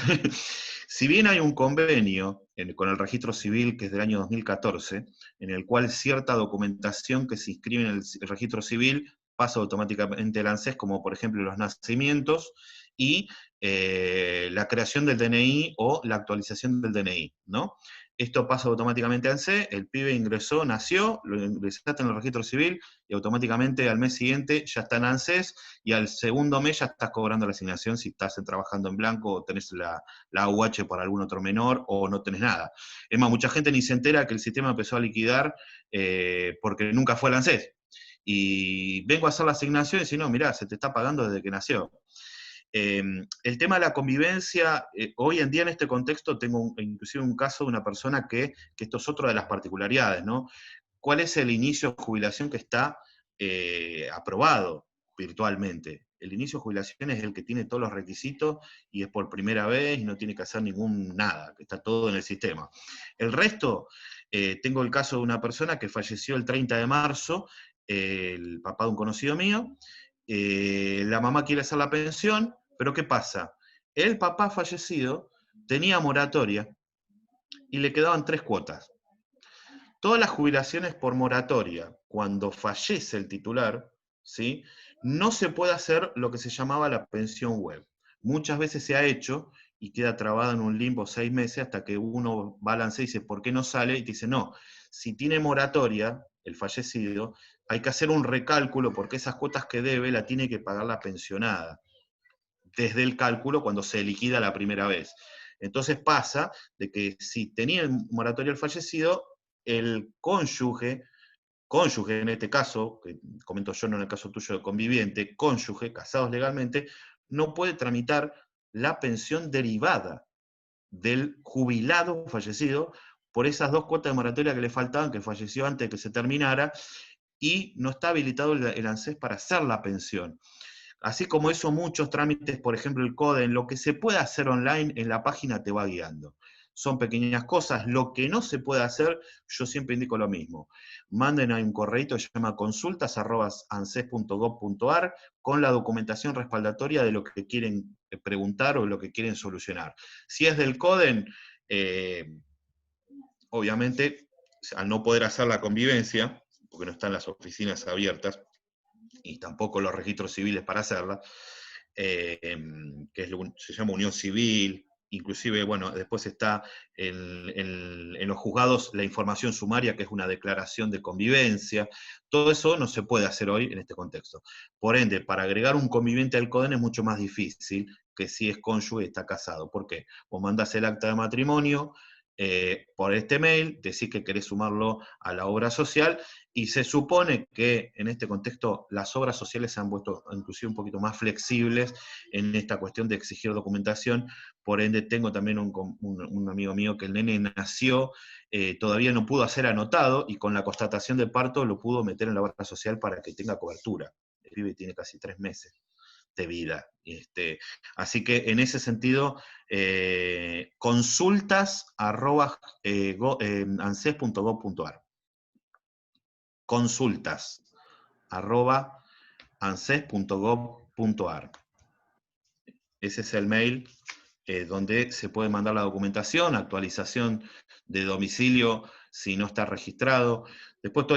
Si bien hay un convenio con el registro civil que es del año 2014, en el cual cierta documentación que se inscribe en el registro civil pasa automáticamente al ANSES, como por ejemplo los nacimientos y la creación del DNI o la actualización del DNI, ¿no? Esto pasa automáticamente a ANSES, el pibe ingresó, nació, lo ingresaste en el registro civil y automáticamente al mes siguiente ya está en ANSES y al segundo mes ya estás cobrando la asignación si estás trabajando en blanco o tenés la AUH por algún otro menor o no tenés nada. Es más, mucha gente ni se entera que el sistema empezó a liquidar porque nunca fue al ANSES. Y vengo a hacer la asignación y si no, mirá, se te está pagando desde que nació. El tema de la convivencia, hoy en día en este contexto tengo inclusive un caso de una persona que esto es otra de las particularidades, ¿no? ¿Cuál es el inicio de jubilación que está aprobado virtualmente? El inicio de jubilación es el que tiene todos los requisitos y es por primera vez y no tiene que hacer nada, que está todo en el sistema. El resto, tengo el caso de una persona que falleció el 30 de marzo, el papá de un conocido mío, la mamá quiere hacer la pensión, pero ¿qué pasa? El papá fallecido tenía moratoria y le quedaban 3 cuotas. Todas las jubilaciones por moratoria, cuando fallece el titular, ¿sí?, no se puede hacer lo que se llamaba la pensión web. Muchas veces se ha hecho y queda trabada en un limbo 6 meses hasta que uno balance y dice, ¿por qué no sale? Y te dice, no, si tiene moratoria, el fallecido, hay que hacer un recálculo porque esas cuotas que debe la tiene que pagar la pensionada desde el cálculo cuando se liquida la primera vez. Entonces pasa de que si tenía moratoria el fallecido, el cónyuge en este caso, que comento yo no en el caso tuyo de conviviente, cónyuge, casados legalmente, no puede tramitar la pensión derivada del jubilado fallecido por esas 2 cuotas de moratoria que le faltaban, que falleció antes de que se terminara, y no está habilitado el ANSES para hacer la pensión. Así como eso, muchos trámites, por ejemplo el CODEN, lo que se puede hacer online en la página te va guiando. Son pequeñas cosas. Lo que no se puede hacer, yo siempre indico lo mismo. Manden ahí un correíto que se llama consultas@anses.gov.ar con la documentación respaldatoria de lo que quieren preguntar o lo que quieren solucionar. Si es del CODEN, obviamente, al no poder hacer la convivencia, porque no están las oficinas abiertas, y tampoco los registros civiles para hacerla, que se llama unión civil, inclusive, bueno, después está en los juzgados la información sumaria, que es una declaración de convivencia. Todo eso no se puede hacer hoy en este contexto. Por ende, para agregar un conviviente al CODEN es mucho más difícil que si es cónyuge y está casado. ¿Por qué? Vos mandás el acta de matrimonio por este mail, decís que querés sumarlo a la obra social, y se supone que en este contexto las obras sociales se han vuelto inclusive un poquito más flexibles en esta cuestión de exigir documentación. Por ende, tengo también un amigo mío que el nene nació, todavía no pudo ser anotado, y con la constatación de parto lo pudo meter en la obra social para que tenga cobertura. El pibe tiene casi 3 meses de vida. Así que en ese sentido, consultas@anses.gov.ar. consultas@anses.gov.ar. Ese es el mail donde se puede mandar la documentación, actualización de domicilio si no está registrado. Después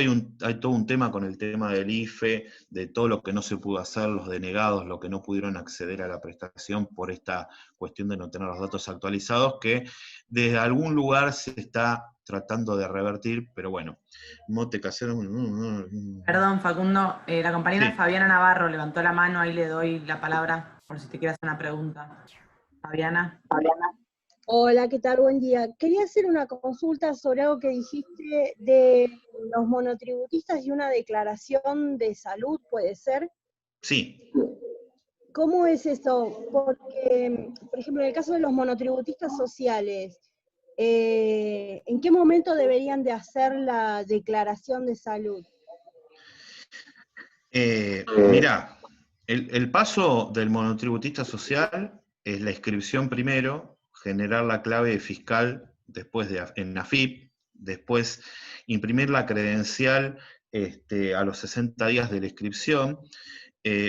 hay todo un tema con el tema del IFE, de todo lo que no se pudo hacer, los denegados, los que no pudieron acceder a la prestación por esta cuestión de no tener los datos actualizados, que desde algún lugar se está tratando de revertir, pero bueno, mote casero. Perdón, Facundo, la compañera Sí. Fabiana Navarro levantó la mano, ahí le doy la palabra por si te quieres hacer una pregunta. Fabiana. Hola, ¿qué tal? Buen día. Quería hacer una consulta sobre algo que dijiste de los monotributistas y una declaración de salud, ¿puede ser? Sí. ¿Cómo es eso? Porque, por ejemplo, en el caso de los monotributistas sociales, ¿en qué momento deberían de hacer la declaración de salud? Mirá, el paso del monotributista social es la inscripción primero, generar la clave fiscal después en AFIP, después imprimir la credencial a los 60 días de la inscripción.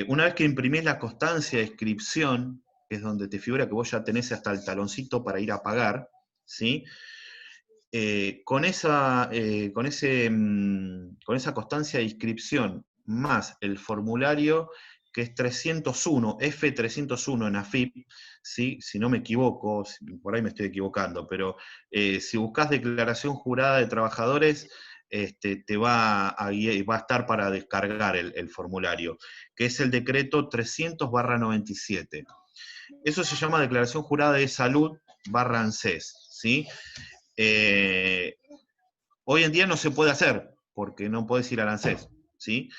Una vez que imprimís la constancia de inscripción, que es donde te figura que vos ya tenés hasta el taloncito para ir a pagar, ¿sí? Con esa constancia de inscripción más el formulario que es 301, F301 en AFIP, ¿sí? Si no me equivoco, por ahí me estoy equivocando, pero si buscas declaración jurada de trabajadores, te va a estar para descargar el formulario, que es el decreto 300/97. Eso se llama declaración jurada de salud /ANSES, ¿sí? Hoy en día no se puede hacer, porque no podés ir al ANSES, ¿sí?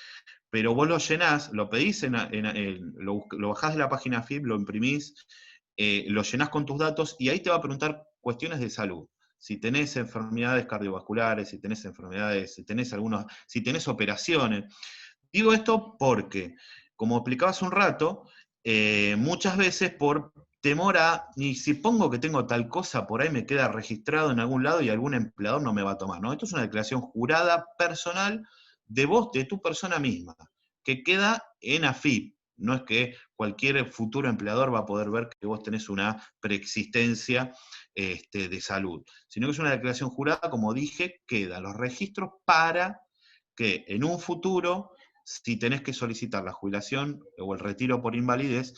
Pero vos lo llenás, lo pedís, lo bajás de la página FIP, lo imprimís, lo llenás con tus datos y ahí te va a preguntar cuestiones de salud. Si tenés enfermedades cardiovasculares, si tenés enfermedades, si tenés operaciones. Digo esto porque, como explicabas un rato, muchas veces por temor y si pongo que tengo tal cosa, por ahí me queda registrado en algún lado y algún empleador no me va a tomar, ¿no? Esto es una declaración jurada personal de vos, de tu persona misma, que queda en AFIP. No es que cualquier futuro empleador va a poder ver que vos tenés una preexistencia de salud, sino que es una declaración jurada, como dije, queda los registros para que en un futuro, si tenés que solicitar la jubilación o el retiro por invalidez,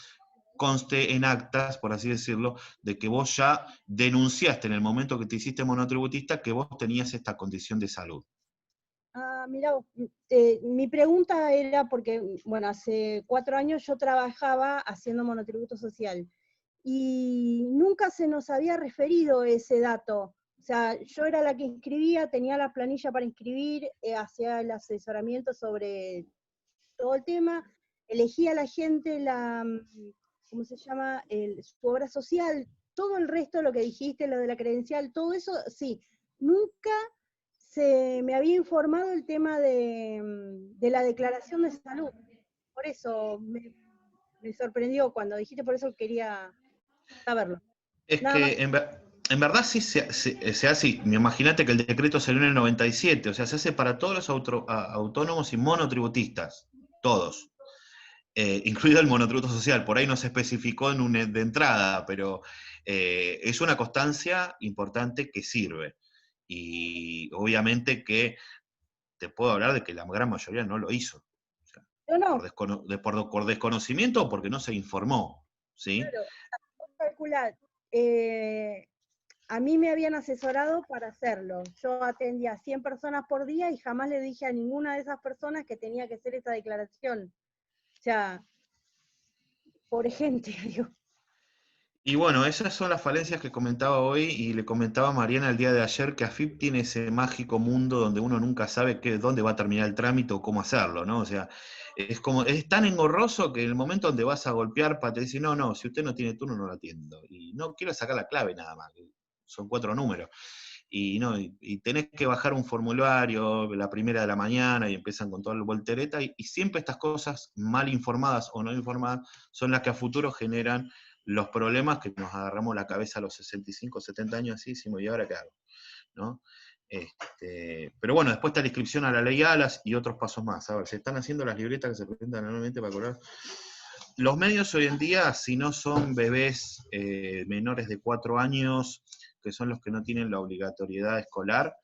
conste en actas, por así decirlo, de que vos ya denunciaste en el momento que te hiciste monotributista que vos tenías esta condición de salud. Mira, mi pregunta era porque, bueno, hace 4 años yo trabajaba haciendo monotributo social y nunca se nos había referido ese dato. O sea, yo era la que inscribía, tenía la planilla para inscribir, hacía el asesoramiento sobre todo el tema, elegía a la gente ¿cómo se llama? Su obra social, todo el resto, lo que dijiste, lo de la credencial, todo eso, sí. Nunca se me había informado el tema de la declaración de salud. Por eso me sorprendió cuando dijiste, por eso quería saberlo. Es Nada más. que en verdad sí se hace, imagínate que el decreto salió en el 97, o sea, se hace para todos los autónomos y monotributistas, todos. Incluido el monotributo social, por ahí no se especificó de entrada, pero es una constancia importante que sirve. Y obviamente que te puedo hablar de que la gran mayoría no lo hizo. O sea, Yo no, por desconocimiento o porque no se informó, ¿sí? claro, calcular. A mí me habían asesorado para hacerlo. Yo atendía a 100 personas por día y jamás le dije a ninguna de esas personas que tenía que hacer esa declaración. O sea, pobre gente, digo. Y bueno, esas son las falencias que comentaba hoy y le comentaba a Mariana el día de ayer que AFIP tiene ese mágico mundo donde uno nunca sabe dónde va a terminar el trámite o cómo hacerlo, ¿no? O sea, es tan engorroso que en el momento donde vas a golpear para te dicen, no, si usted no tiene turno no lo atiendo. Y no quiero sacar la clave nada más, son 4 números. Y tenés que bajar un formulario la primera de la mañana y empiezan con toda la voltereta y siempre estas cosas mal informadas o no informadas son las que a futuro generan los problemas que nos agarramos la cabeza a los 65, 70 años así, decimos, ¿y ahora qué hago? ¿No? Pero bueno, después está la inscripción a la ley ALAS y otros pasos más. A ver, se están haciendo las libretas que se presentan anualmente para cobrar. Los medios hoy en día, si no son bebés menores de 4 años, que son los que no tienen la obligatoriedad escolar,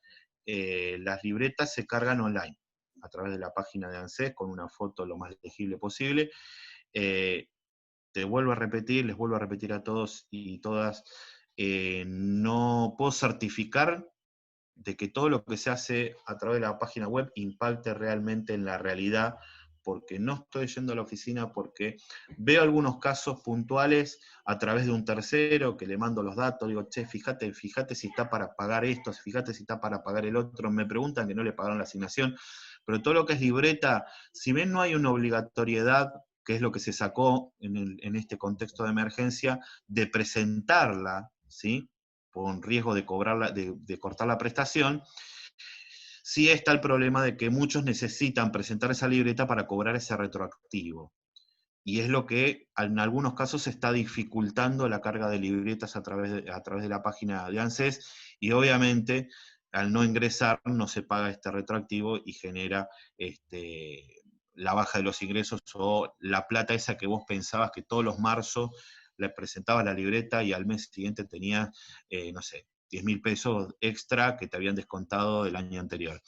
las libretas se cargan online, a través de la página de ANSES, con una foto lo más legible posible. Les vuelvo a repetir a todos y todas, no puedo certificar de que todo lo que se hace a través de la página web impacte realmente en la realidad, porque no estoy yendo a la oficina, porque veo algunos casos puntuales a través de un tercero que le mando los datos, digo, che, fíjate si está para pagar esto, fíjate si está para pagar el otro, me preguntan que no le pagaron la asignación, pero todo lo que es libreta, si bien no hay una obligatoriedad, que es lo que se sacó en este contexto de emergencia, de presentarla, ¿sí?, con riesgo de cobrarla, de cortar la prestación, sí está el problema de que muchos necesitan presentar esa libreta para cobrar ese retroactivo. Y es lo que en algunos casos está dificultando la carga de libretas a través de la página de ANSES, y obviamente al no ingresar no se paga este retroactivo y genera la baja de los ingresos o la plata esa que vos pensabas que todos los marzos le presentabas la libreta y al mes siguiente tenías, no sé, 10.000 pesos extra que te habían descontado del año anterior.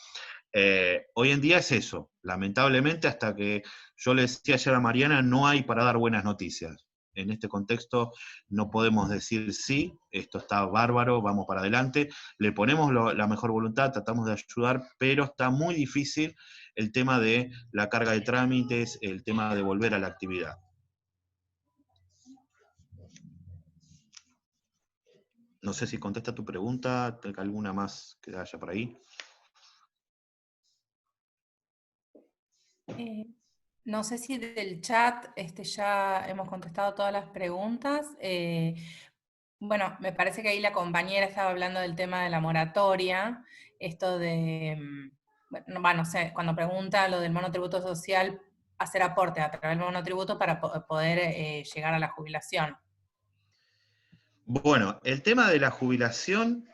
Hoy en día es eso, lamentablemente, hasta que yo le decía ayer a Mariana, no hay para dar buenas noticias. En este contexto no podemos decir sí, esto está bárbaro, vamos para adelante, le ponemos la mejor voluntad, tratamos de ayudar, pero está muy difícil el tema de la carga de trámites, el tema de volver a la actividad. No sé si contesta tu pregunta, alguna más que haya por ahí. No sé si del chat ya hemos contestado todas las preguntas. Bueno, me parece que ahí la compañera estaba hablando del tema de la moratoria, esto de, bueno, no sé, cuando pregunta lo del monotributo social, hacer aporte a través del monotributo para poder llegar a la jubilación. Bueno, el tema de la jubilación,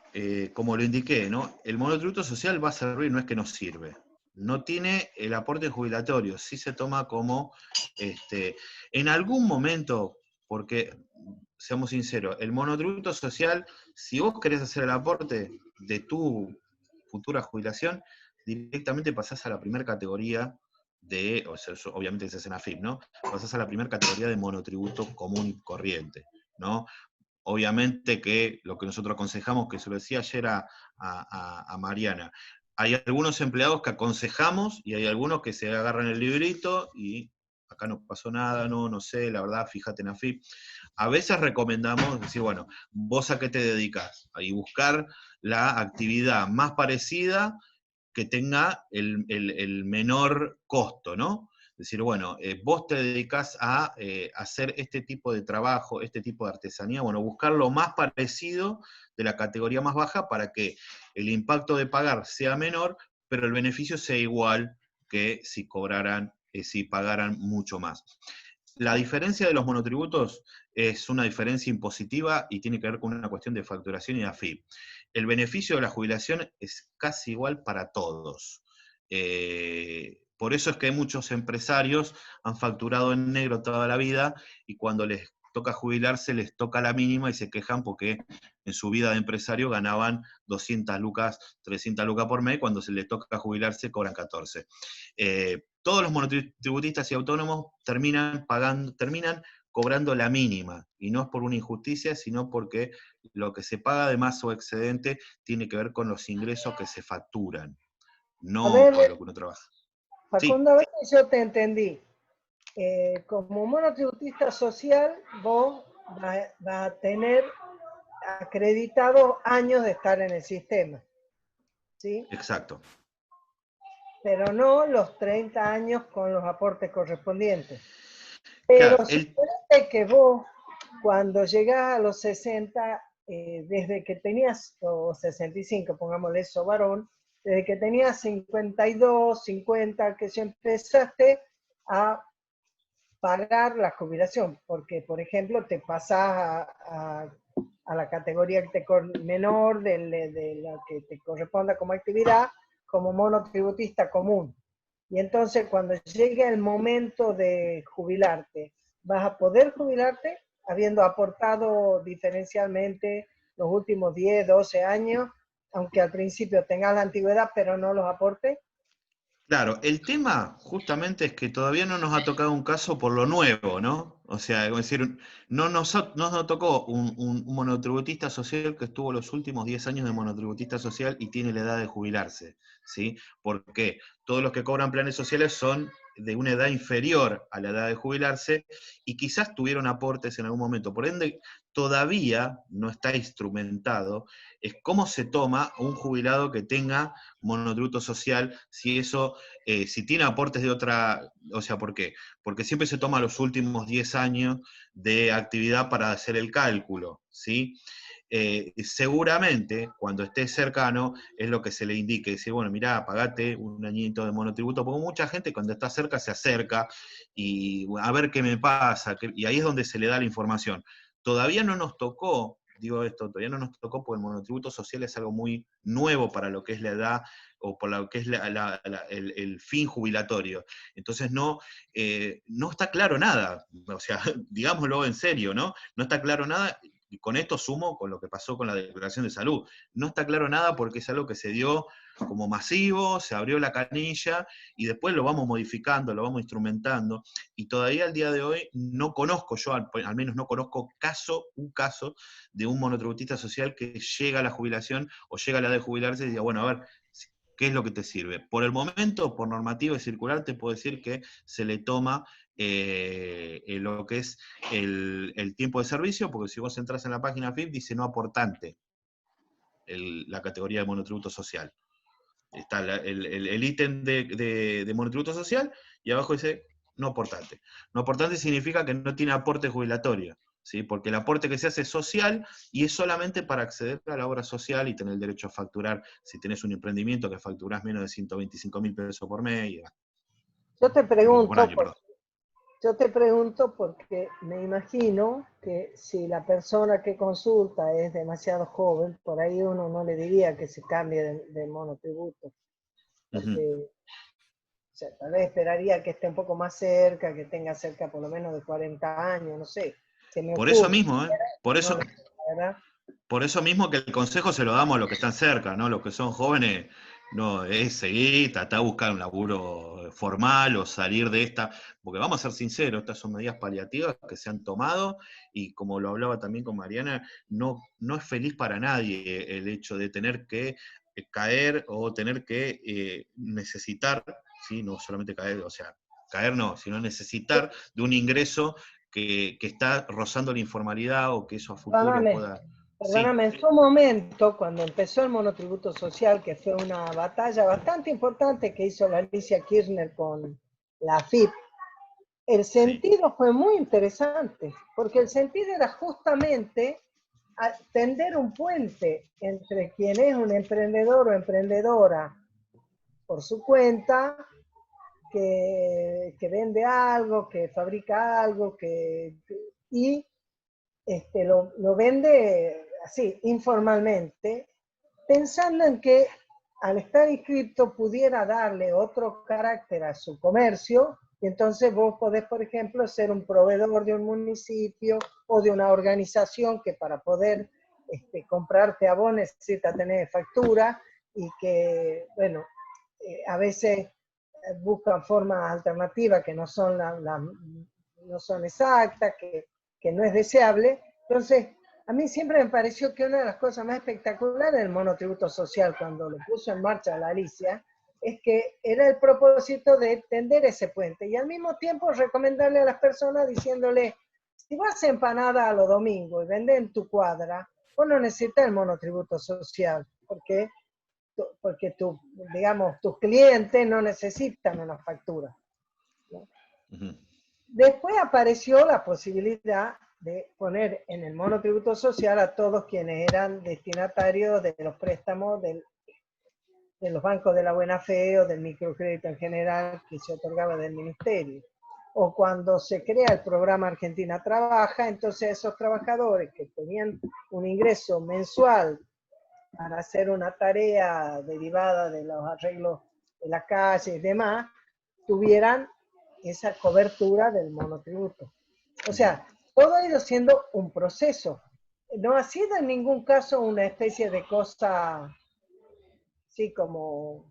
como lo indiqué, ¿no? El monotributo social va a servir, no es que no sirve. No tiene el aporte jubilatorio, sí se toma como, en algún momento, porque, seamos sinceros, el monotributo social, si vos querés hacer el aporte de tu futura jubilación, directamente pasás a la primera categoría de, o sea, obviamente se hace en AFIP, ¿no? Pasás a la primera categoría de monotributo común y corriente, ¿no? Obviamente que lo que nosotros aconsejamos, que se lo decía ayer a Mariana, hay algunos empleados que aconsejamos y hay algunos que se agarran el librito y acá no pasó nada, no sé, la verdad, fíjate en AFIP. A veces recomendamos decir, bueno, vos a qué te dedicás, y buscar la actividad más parecida que tenga el menor costo, ¿no? Es decir, bueno, vos te dedicás a hacer este tipo de trabajo, este tipo de artesanía, bueno, buscar lo más parecido de la categoría más baja para que el impacto de pagar sea menor, pero el beneficio sea igual que si cobraran, si pagaran mucho más. La diferencia de los monotributos es una diferencia impositiva y tiene que ver con una cuestión de facturación y de AFIP. El beneficio de la jubilación es casi igual para todos. Por eso es que muchos empresarios han facturado en negro toda la vida y cuando les toca jubilarse les toca la mínima y se quejan porque en su vida de empresario ganaban 200 lucas, 300 lucas por mes, cuando se les toca jubilarse cobran 14. Todos los monotributistas y autónomos terminan cobrando la mínima, y no es por una injusticia, sino porque lo que se paga de más o excedente tiene que ver con los ingresos que se facturan, no con lo que uno trabaja. Facundo, a ver si yo te entendí. Como monotributista social, vos vas a tener acreditados años de estar en el sistema, ¿sí? Exacto. Pero no los 30 años con los aportes correspondientes. Pero claro, suponete que vos, cuando llegás a los 60, desde que tenías, o 65, pongámosle eso, varón, desde que tenías 52, 50, que ya empezaste a pagar la jubilación, porque, por ejemplo, te pasás a la categoría menor de la que te corresponda como actividad, como monotributista común. Y entonces, cuando llegue el momento de jubilarte, vas a poder jubilarte habiendo aportado diferencialmente los últimos 10, 12 años, aunque al principio tengas la antigüedad, pero no los aportes. Claro, el tema justamente es que todavía no nos ha tocado un caso por lo nuevo, ¿no? O sea, es decir, no nos tocó un monotributista social que estuvo los últimos 10 años de monotributista social y tiene la edad de jubilarse, ¿sí? Porque todos los que cobran planes sociales son de una edad inferior a la edad de jubilarse y quizás tuvieron aportes en algún momento. Por ende, todavía no está instrumentado es cómo se toma un jubilado que tenga monotributo social, si eso, si tiene aportes de otra, o sea, ¿por qué? Porque siempre se toma los últimos 10 años de actividad para hacer el cálculo, ¿sí? Seguramente, cuando esté cercano, es lo que se le indique, decir, bueno, mirá, pagate un añito de monotributo, porque mucha gente cuando está cerca se acerca, y a ver qué me pasa, y ahí es donde se le da la información. Todavía no nos tocó, digo esto, todavía no nos tocó porque el monotributo social es algo muy nuevo para lo que es la edad, o por lo que es el fin jubilatorio. Entonces no está claro nada, o sea, digámoslo en serio, ¿no? No está claro nada. Y con esto sumo con lo que pasó con la declaración de salud. No está claro nada porque es algo que se dio como masivo, se abrió la canilla y después lo vamos modificando, lo vamos instrumentando. Y todavía al día de hoy no conozco, yo al menos no conozco un caso de un monotributista social que llega a la jubilación o llega a la edad de jubilarse y diga, bueno, a ver, ¿qué es lo que te sirve? Por el momento, por normativa y circular, te puedo decir que se le toma lo que es el tiempo de servicio, porque si vos entras en la página FIP, dice no aportante, la categoría de monotributo social. Está el ítem de monotributo social, y abajo dice no aportante. No aportante significa que no tiene aporte jubilatorio, ¿sí? Porque el aporte que se hace es social, y es solamente para acceder a la obra social y tener el derecho a facturar, si tenés un emprendimiento que facturás menos de 125.000 pesos por mes. Yo te Por año, perdón. Yo te pregunto porque me imagino que si la persona que consulta es demasiado joven, por ahí uno no le diría que se cambie de monotributo. Porque, o sea, tal vez esperaría que esté un poco más cerca, que tenga cerca por lo menos de 40 años, no sé. Por eso mismo, por eso mismo que el consejo se lo damos a los que están cerca, ¿no? Los que son jóvenes, no, es seguir, tratar de buscar un laburo formal o salir de esta, porque vamos a ser sinceros, estas son medidas paliativas que se han tomado, y como lo hablaba también con Mariana, no es feliz para nadie el hecho de tener que caer o tener que necesitar, ¿sí? No solamente caer, o sea, caer no, sino necesitar de un ingreso que está rozando la informalidad, o que eso a futuro pueda... Perdóname, sí. en su momento, cuando empezó el monotributo social, que fue una batalla bastante importante que hizo la Alicia Kirchner con la AFIP, el sentido fue muy interesante, porque el sentido era justamente tender un puente entre quien es un emprendedor o emprendedora por su cuenta, que vende algo, que fabrica algo, y lo vende así, informalmente, pensando en que al estar inscrito pudiera darle otro carácter a su comercio, y entonces vos podés, por ejemplo, ser un proveedor de un municipio o de una organización que para poder comprarte a vos necesita tener factura, y que, bueno, a veces buscan formas alternativas que no son, no son exactas, que no es deseable. Entonces, a mí siempre me pareció que una de las cosas más espectaculares del monotributo social, cuando lo puso en marcha la Alicia, es que era el propósito de tender ese puente, y al mismo tiempo recomendarle a las personas diciéndole, si vas a empanada a los domingos y vendes en tu cuadra, vos no necesitas el monotributo social, porque digamos, tus clientes no necesitan una factura, ¿no? Después apareció la posibilidad de poner en el monotributo social a todos quienes eran destinatarios de los préstamos de los bancos de la buena fe o del microcrédito en general que se otorgaba del ministerio. O cuando se crea el programa Argentina Trabaja, entonces esos trabajadores que tenían un ingreso mensual para hacer una tarea derivada de los arreglos de la calle y demás, tuvieran esa cobertura del monotributo. O sea, todo ha ido siendo un proceso. No ha sido en ningún caso una especie de cosa, sí, como...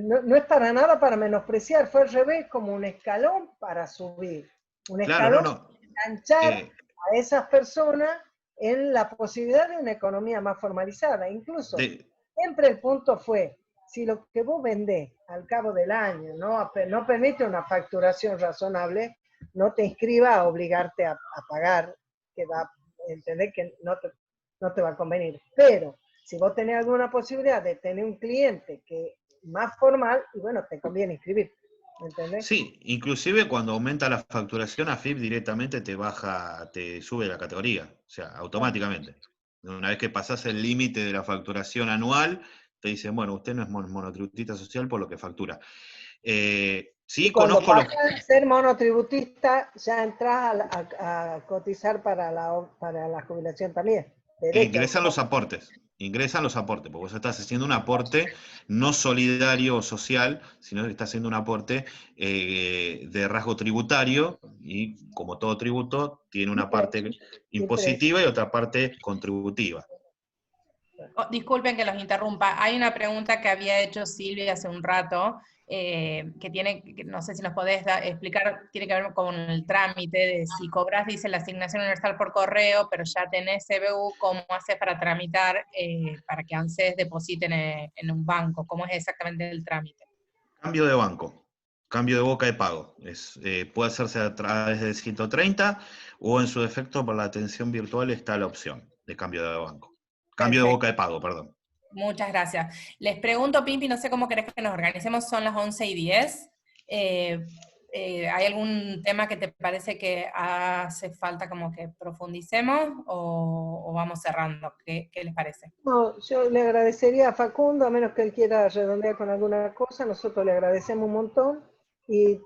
no es para nada para menospreciar, fue al revés, como un escalón para subir. Un escalón para enganchar a esas personas en la posibilidad de una economía más formalizada. Incluso, siempre el punto fue, si lo que vos vendés al cabo del año, ¿no? No permite una facturación razonable, no te inscriba a obligarte a pagar, que va a entender que no te va a convenir. Pero si vos tenés alguna posibilidad de tener un cliente que más formal, y bueno, te conviene inscribir. ¿Entendés? Sí, inclusive cuando aumenta la facturación, AFIP directamente te sube la categoría, o sea, automáticamente. Una vez que pasás el límite de la facturación anual, te dicen, bueno, usted no es monotributista social por lo que factura. Sí, Y cuando conozco los... pasas a ser monotributista, ya entras a cotizar para la jubilación también. Derecho. Ingresan los aportes, porque vos estás haciendo un aporte no solidario o social, sino que estás haciendo un aporte de rasgo tributario, y como todo tributo, tiene una parte impositiva y otra parte contributiva. Oh, disculpen que los interrumpa. Hay una pregunta que había hecho Silvia hace un rato, no sé si nos podés explicar, tiene que ver con el trámite de si cobras, dice, la asignación universal por correo, pero ya tenés CBU, ¿cómo haces para tramitar, para que ANSES depositen en un banco? ¿Cómo es exactamente el trámite? Cambio de banco, cambio de boca de pago. Puede hacerse a través del 130 o en su defecto por la atención virtual está la opción de cambio de banco. Cambio de Perfecto. boca de pago, perdón. Muchas gracias. Les pregunto, Pimpi, no sé cómo querés que nos organicemos, son las 11:10. ¿Hay algún tema que te parece que hace falta como que profundicemos o vamos cerrando? ¿Qué les parece? No, yo le agradecería a Facundo, a menos que él quiera redondear con alguna cosa, nosotros le agradecemos un montón y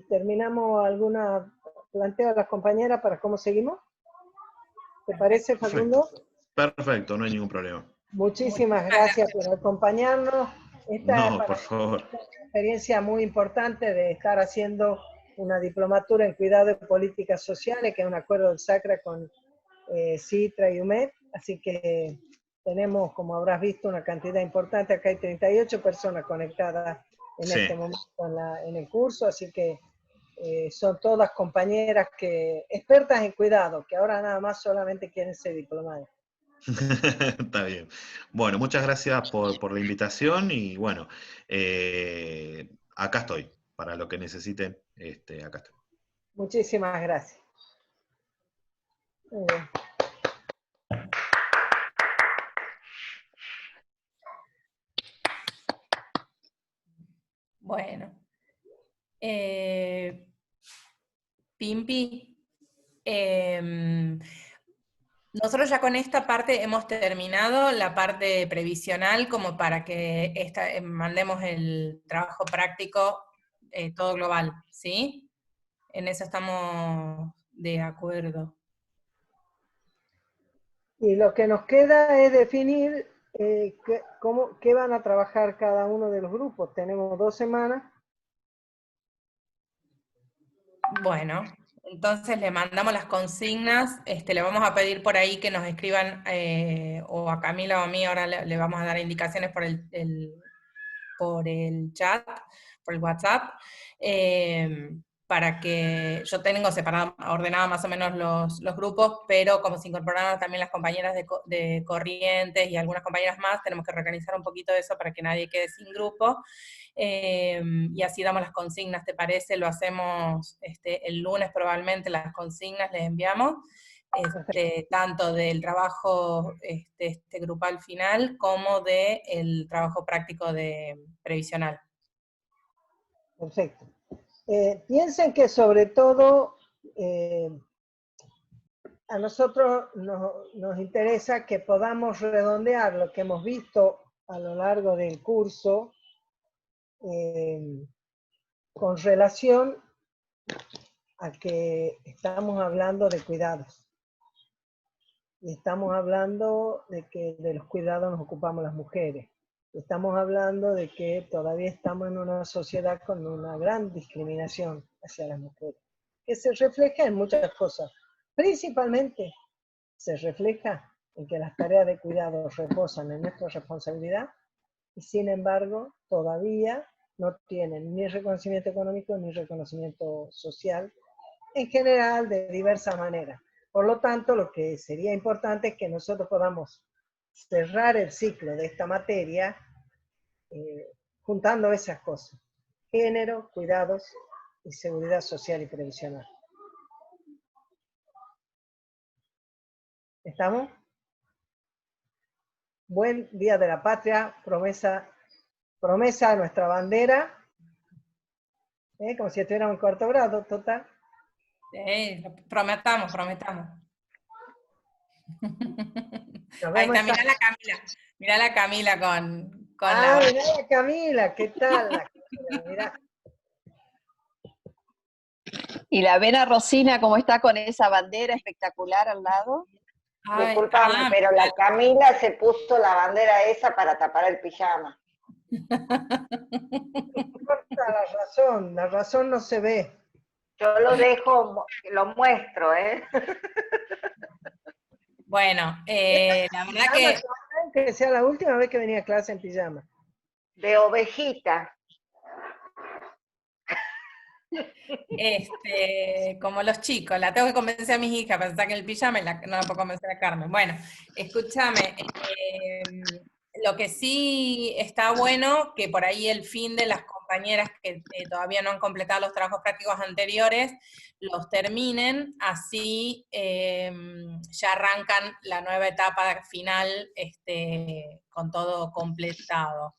terminamos alguna planteo a las compañeras para cómo seguimos. ¿Te parece, Facundo? Perfecto, no hay ningún problema. Muchísimas gracias por acompañarnos. Esta No, para por mí favor. es una experiencia muy importante de estar haciendo una diplomatura en cuidado y políticas sociales, que es un acuerdo del SACRA con CITRA y UMED, así que tenemos, como habrás visto, una cantidad importante. Acá hay 38 personas conectadas en Sí. este momento en el curso, así que son todas compañeras expertas en cuidado, que ahora nada más solamente quieren ser diplomadas. Está bien. Bueno, muchas gracias por la invitación y bueno, acá estoy. Para lo que necesiten, acá estoy. Muchísimas gracias. Bueno. Pimpi, nosotros ya con esta parte hemos terminado la parte previsional como para que mandemos el trabajo práctico todo global, ¿sí? En eso estamos de acuerdo. Y lo que nos queda es definir qué van a trabajar cada uno de los grupos. Tenemos 2 semanas. Bueno, entonces le mandamos las consignas, le vamos a pedir por ahí que nos escriban, o a Camila o a mí, ahora le vamos a dar indicaciones por el chat, por el WhatsApp, para que yo tengo ordenado más o menos los grupos, pero como se incorporaron también las compañeras de Corrientes y algunas compañeras más, tenemos que reorganizar un poquito eso para que nadie quede sin grupo, y así damos las consignas, ¿te parece? Lo hacemos el lunes probablemente, las consignas les enviamos, tanto del trabajo grupal final como del trabajo práctico previsional. Perfecto. Piensen que sobre todo a nosotros nos interesa que podamos redondear lo que hemos visto a lo largo del curso con relación a que estamos hablando de cuidados. Y estamos hablando de que de los cuidados nos ocupamos las mujeres. Estamos hablando de que todavía estamos en una sociedad con una gran discriminación hacia las mujeres, que se refleja en muchas cosas. Principalmente se refleja en que las tareas de cuidado reposan en nuestra responsabilidad y sin embargo todavía no tienen ni reconocimiento económico ni reconocimiento social, en general de diversas maneras. Por lo tanto, lo que sería importante es que nosotros podamos cerrar el ciclo de esta materia juntando esas cosas. Género, cuidados y seguridad social y previsional. ¿Estamos? Buen Día de la Patria, promesa de nuestra bandera, como si estuviéramos en cuarto grado, total. Prometamos. Ahí está, mirá la Camila con la... Mirá la Camila, ¿qué tal? La Camila, mirá. Y la ven a Rosina como está con esa bandera espectacular al lado. Disculpame, pero la Camila se puso la bandera esa para tapar el pijama. No importa la razón no se ve. Yo lo dejo, lo muestro, Bueno, la verdad que sea la última vez que venía a clase en pijama. De ovejita. Como los chicos, la tengo que convencer a mis hijas para estar en el pijama y no la puedo convencer a Carmen. Bueno, escúchame, lo que sí está bueno, que por ahí el fin de las compañeras que todavía no han completado los trabajos prácticos anteriores, los terminen, así ya arrancan la nueva etapa final con todo completado.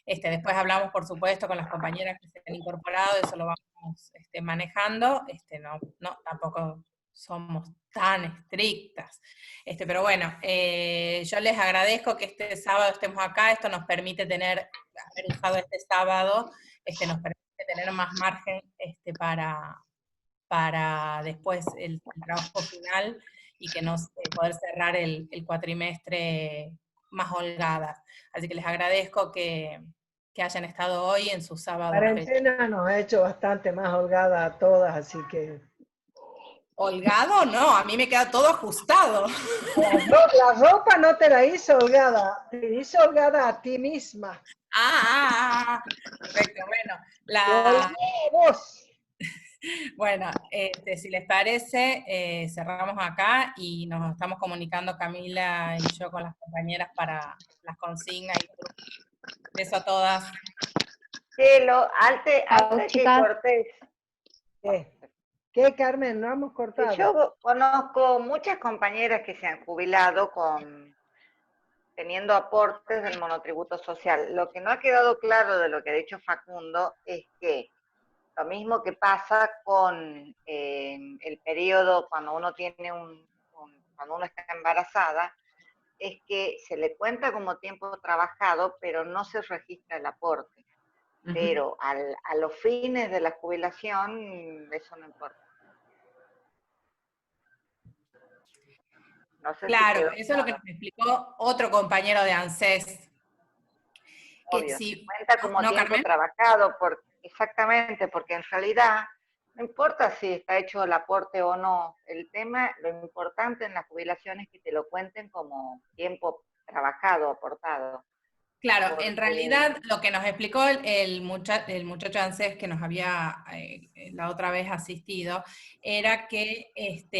Después hablamos, por supuesto, con las compañeras que se han incorporado, eso lo vamos manejando, no, tampoco somos tan estrictas. Pero bueno, yo les agradezco que este sábado estemos acá, esto nos permite haber usado este sábado, nos permite tener más margen para después el trabajo final y que poder cerrar el cuatrimestre más holgadas. Así que les agradezco que hayan estado hoy en su sábado. La cuarentena nos ha hecho bastante más holgada a todas, así que... ¿Holgado? No, a mí me queda todo ajustado. La ropa no te la hizo holgada, te hizo holgada a ti misma. Perfecto, bueno, si les parece, cerramos acá y nos estamos comunicando Camila y yo con las compañeras para las consignas y beso a todas. Cielo, antes que cortes. ¿Qué, Carmen? No hemos cortado. Yo conozco muchas compañeras que se han jubilado teniendo aportes del monotributo social. Lo que no ha quedado claro de lo que ha dicho Facundo es que lo mismo que pasa con el periodo cuando uno tiene cuando uno está embarazada, es que se le cuenta como tiempo trabajado, pero no se registra el aporte. Pero a los fines de la jubilación, eso no importa. No sé claro, si eso es lo que nos explicó otro compañero de ANSES. Obvio, se cuenta como tiempo trabajado, exactamente, porque en realidad no importa si está hecho el aporte o no. El tema, lo importante en la jubilación es que te lo cuenten como tiempo trabajado, aportado. Claro, en realidad lo que nos explicó el muchacho ANSES que nos había la otra vez asistido, era que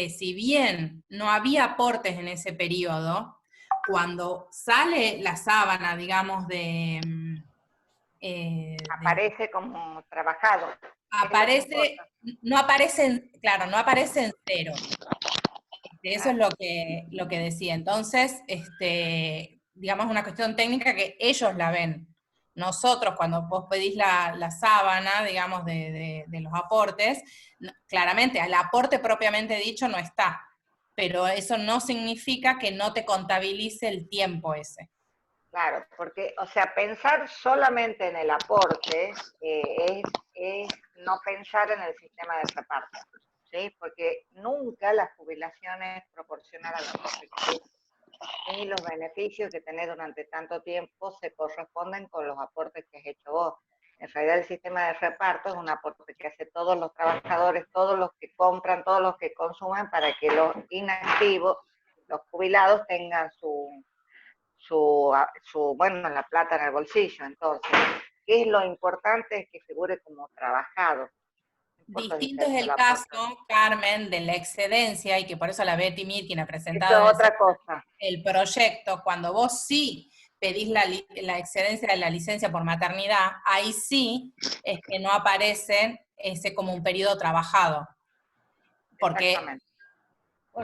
si bien no había aportes en ese periodo, cuando sale la sábana, digamos, aparece como trabajado. No aparece, claro, no aparece en cero. Eso es lo que decía. Entonces, digamos, una cuestión técnica que ellos la ven. Nosotros, cuando vos pedís la sábana, digamos, de los aportes, claramente, el aporte propiamente dicho no está, pero eso no significa que no te contabilice el tiempo ese. Claro, porque, o sea, pensar solamente en el aporte es no pensar en el sistema de reparto, ¿sí? Porque nunca las jubilaciones proporcionan al aporte que ni los beneficios que tenés durante tanto tiempo se corresponden con los aportes que has hecho vos. En realidad el sistema de reparto es un aporte que hace todos los trabajadores, todos los que compran, todos los que consumen, para que los inactivos, los jubilados, tengan la plata en el bolsillo. Entonces, ¿qué es lo importante? Es que figure como trabajado. Distinto es el caso, Carmen, de la excedencia, y que por eso la Betty Mir, quien ha presentado eso es otra cosa. El proyecto, cuando vos sí pedís la excedencia de la licencia por maternidad, ahí sí es que no aparece ese como un periodo trabajado. Porque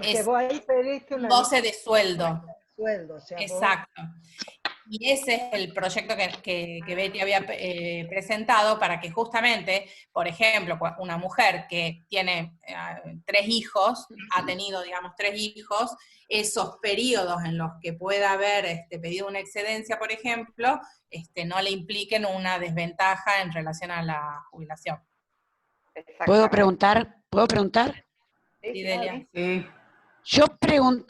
es vos ahí pediste un una goce de sueldo. sueldo, o sea, Exacto. Y ese es el proyecto que Betty había presentado para que justamente, por ejemplo, una mujer que tiene 3 hijos, ha tenido, digamos, 3 hijos, esos periodos en los que pueda haber pedido una excedencia, por ejemplo, no le impliquen una desventaja en relación a la jubilación. ¿Puedo preguntar? ¿Puedo preguntar? Sí, Delia. Sí. Yo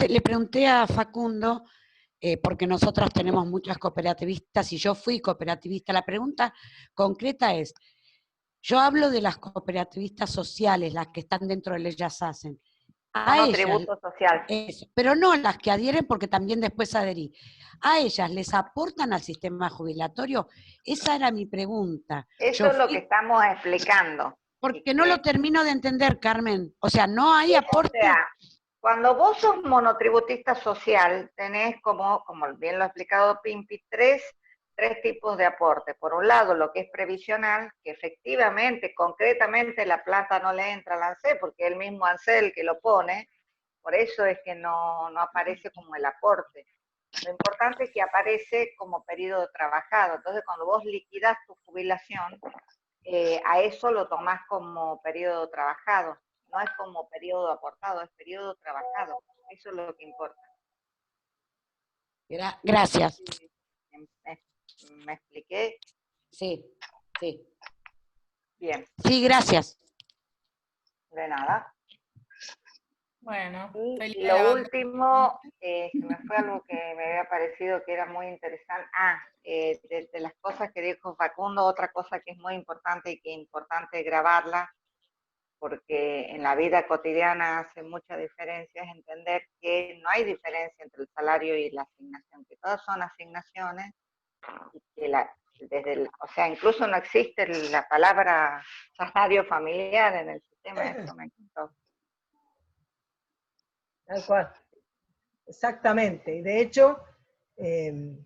le pregunté a Facundo, porque nosotros tenemos muchas cooperativistas y yo fui cooperativista. La pregunta concreta es, yo hablo de las cooperativistas sociales, las que están dentro de ellas hacen. A ellas, Monotributo social. eso, pero no las que adhieren porque también después adherí. ¿A ellas les aportan al sistema jubilatorio? Esa era mi pregunta. Eso es lo que estamos explicando. Porque no lo termino de entender, Carmen. O sea, no hay aporte. O sea, cuando vos sos monotributista social, tenés como bien lo ha explicado Pimpi, tres tipos de aporte. Por un lado, lo que es previsional, que efectivamente, concretamente, la plata no le entra al ANSES, porque es el mismo ANSES el que lo pone, por eso es que no aparece como el aporte. Lo importante es que aparece como periodo trabajado. Entonces, cuando vos liquidás tu jubilación, a eso lo tomás como periodo trabajado. No es como periodo aportado, es periodo trabajado. Eso es lo que importa. Gracias. ¿Me expliqué? Sí, sí. Bien. Sí, gracias. De nada. Bueno. Y lo último, me fue algo que me había parecido que era muy interesante. De las cosas que dijo Facundo, otra cosa que es muy importante y que es importante grabarla, porque en la vida cotidiana hace mucha diferencia, es entender que no hay diferencia entre el salario y la asignación, que todas son asignaciones, y que o sea, incluso no existe la palabra salario familiar en el sistema, eso me encantó. Tal cual. Exactamente. Y de hecho, en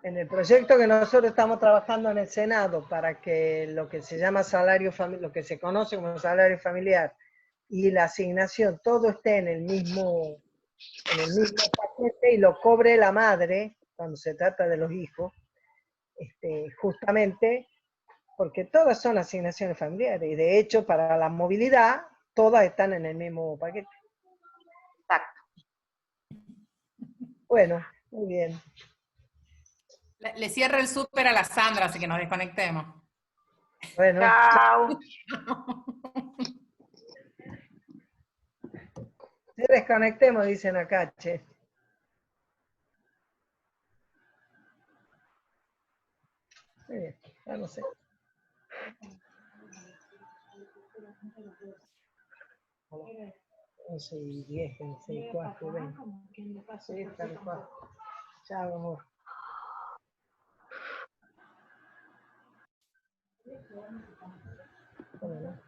el proyecto que nosotros estamos trabajando en el Senado para que lo que se llama salario familiar, lo que se conoce como salario familiar y la asignación, todo esté en el mismo paquete y lo cobre la madre cuando se trata de los hijos, justamente porque todas son asignaciones familiares y de hecho para la movilidad todas están en el mismo paquete. Exacto. Bueno, muy bien. Le cierro el súper a la Sandra, así que nos desconectemos. Bueno. Chao. Sí, desconectemos, dicen acá, che. Muy bien, ya no sé. Hola. 11:10, 11:04, 20. Sí, tal cual. Chao, amor. Bueno.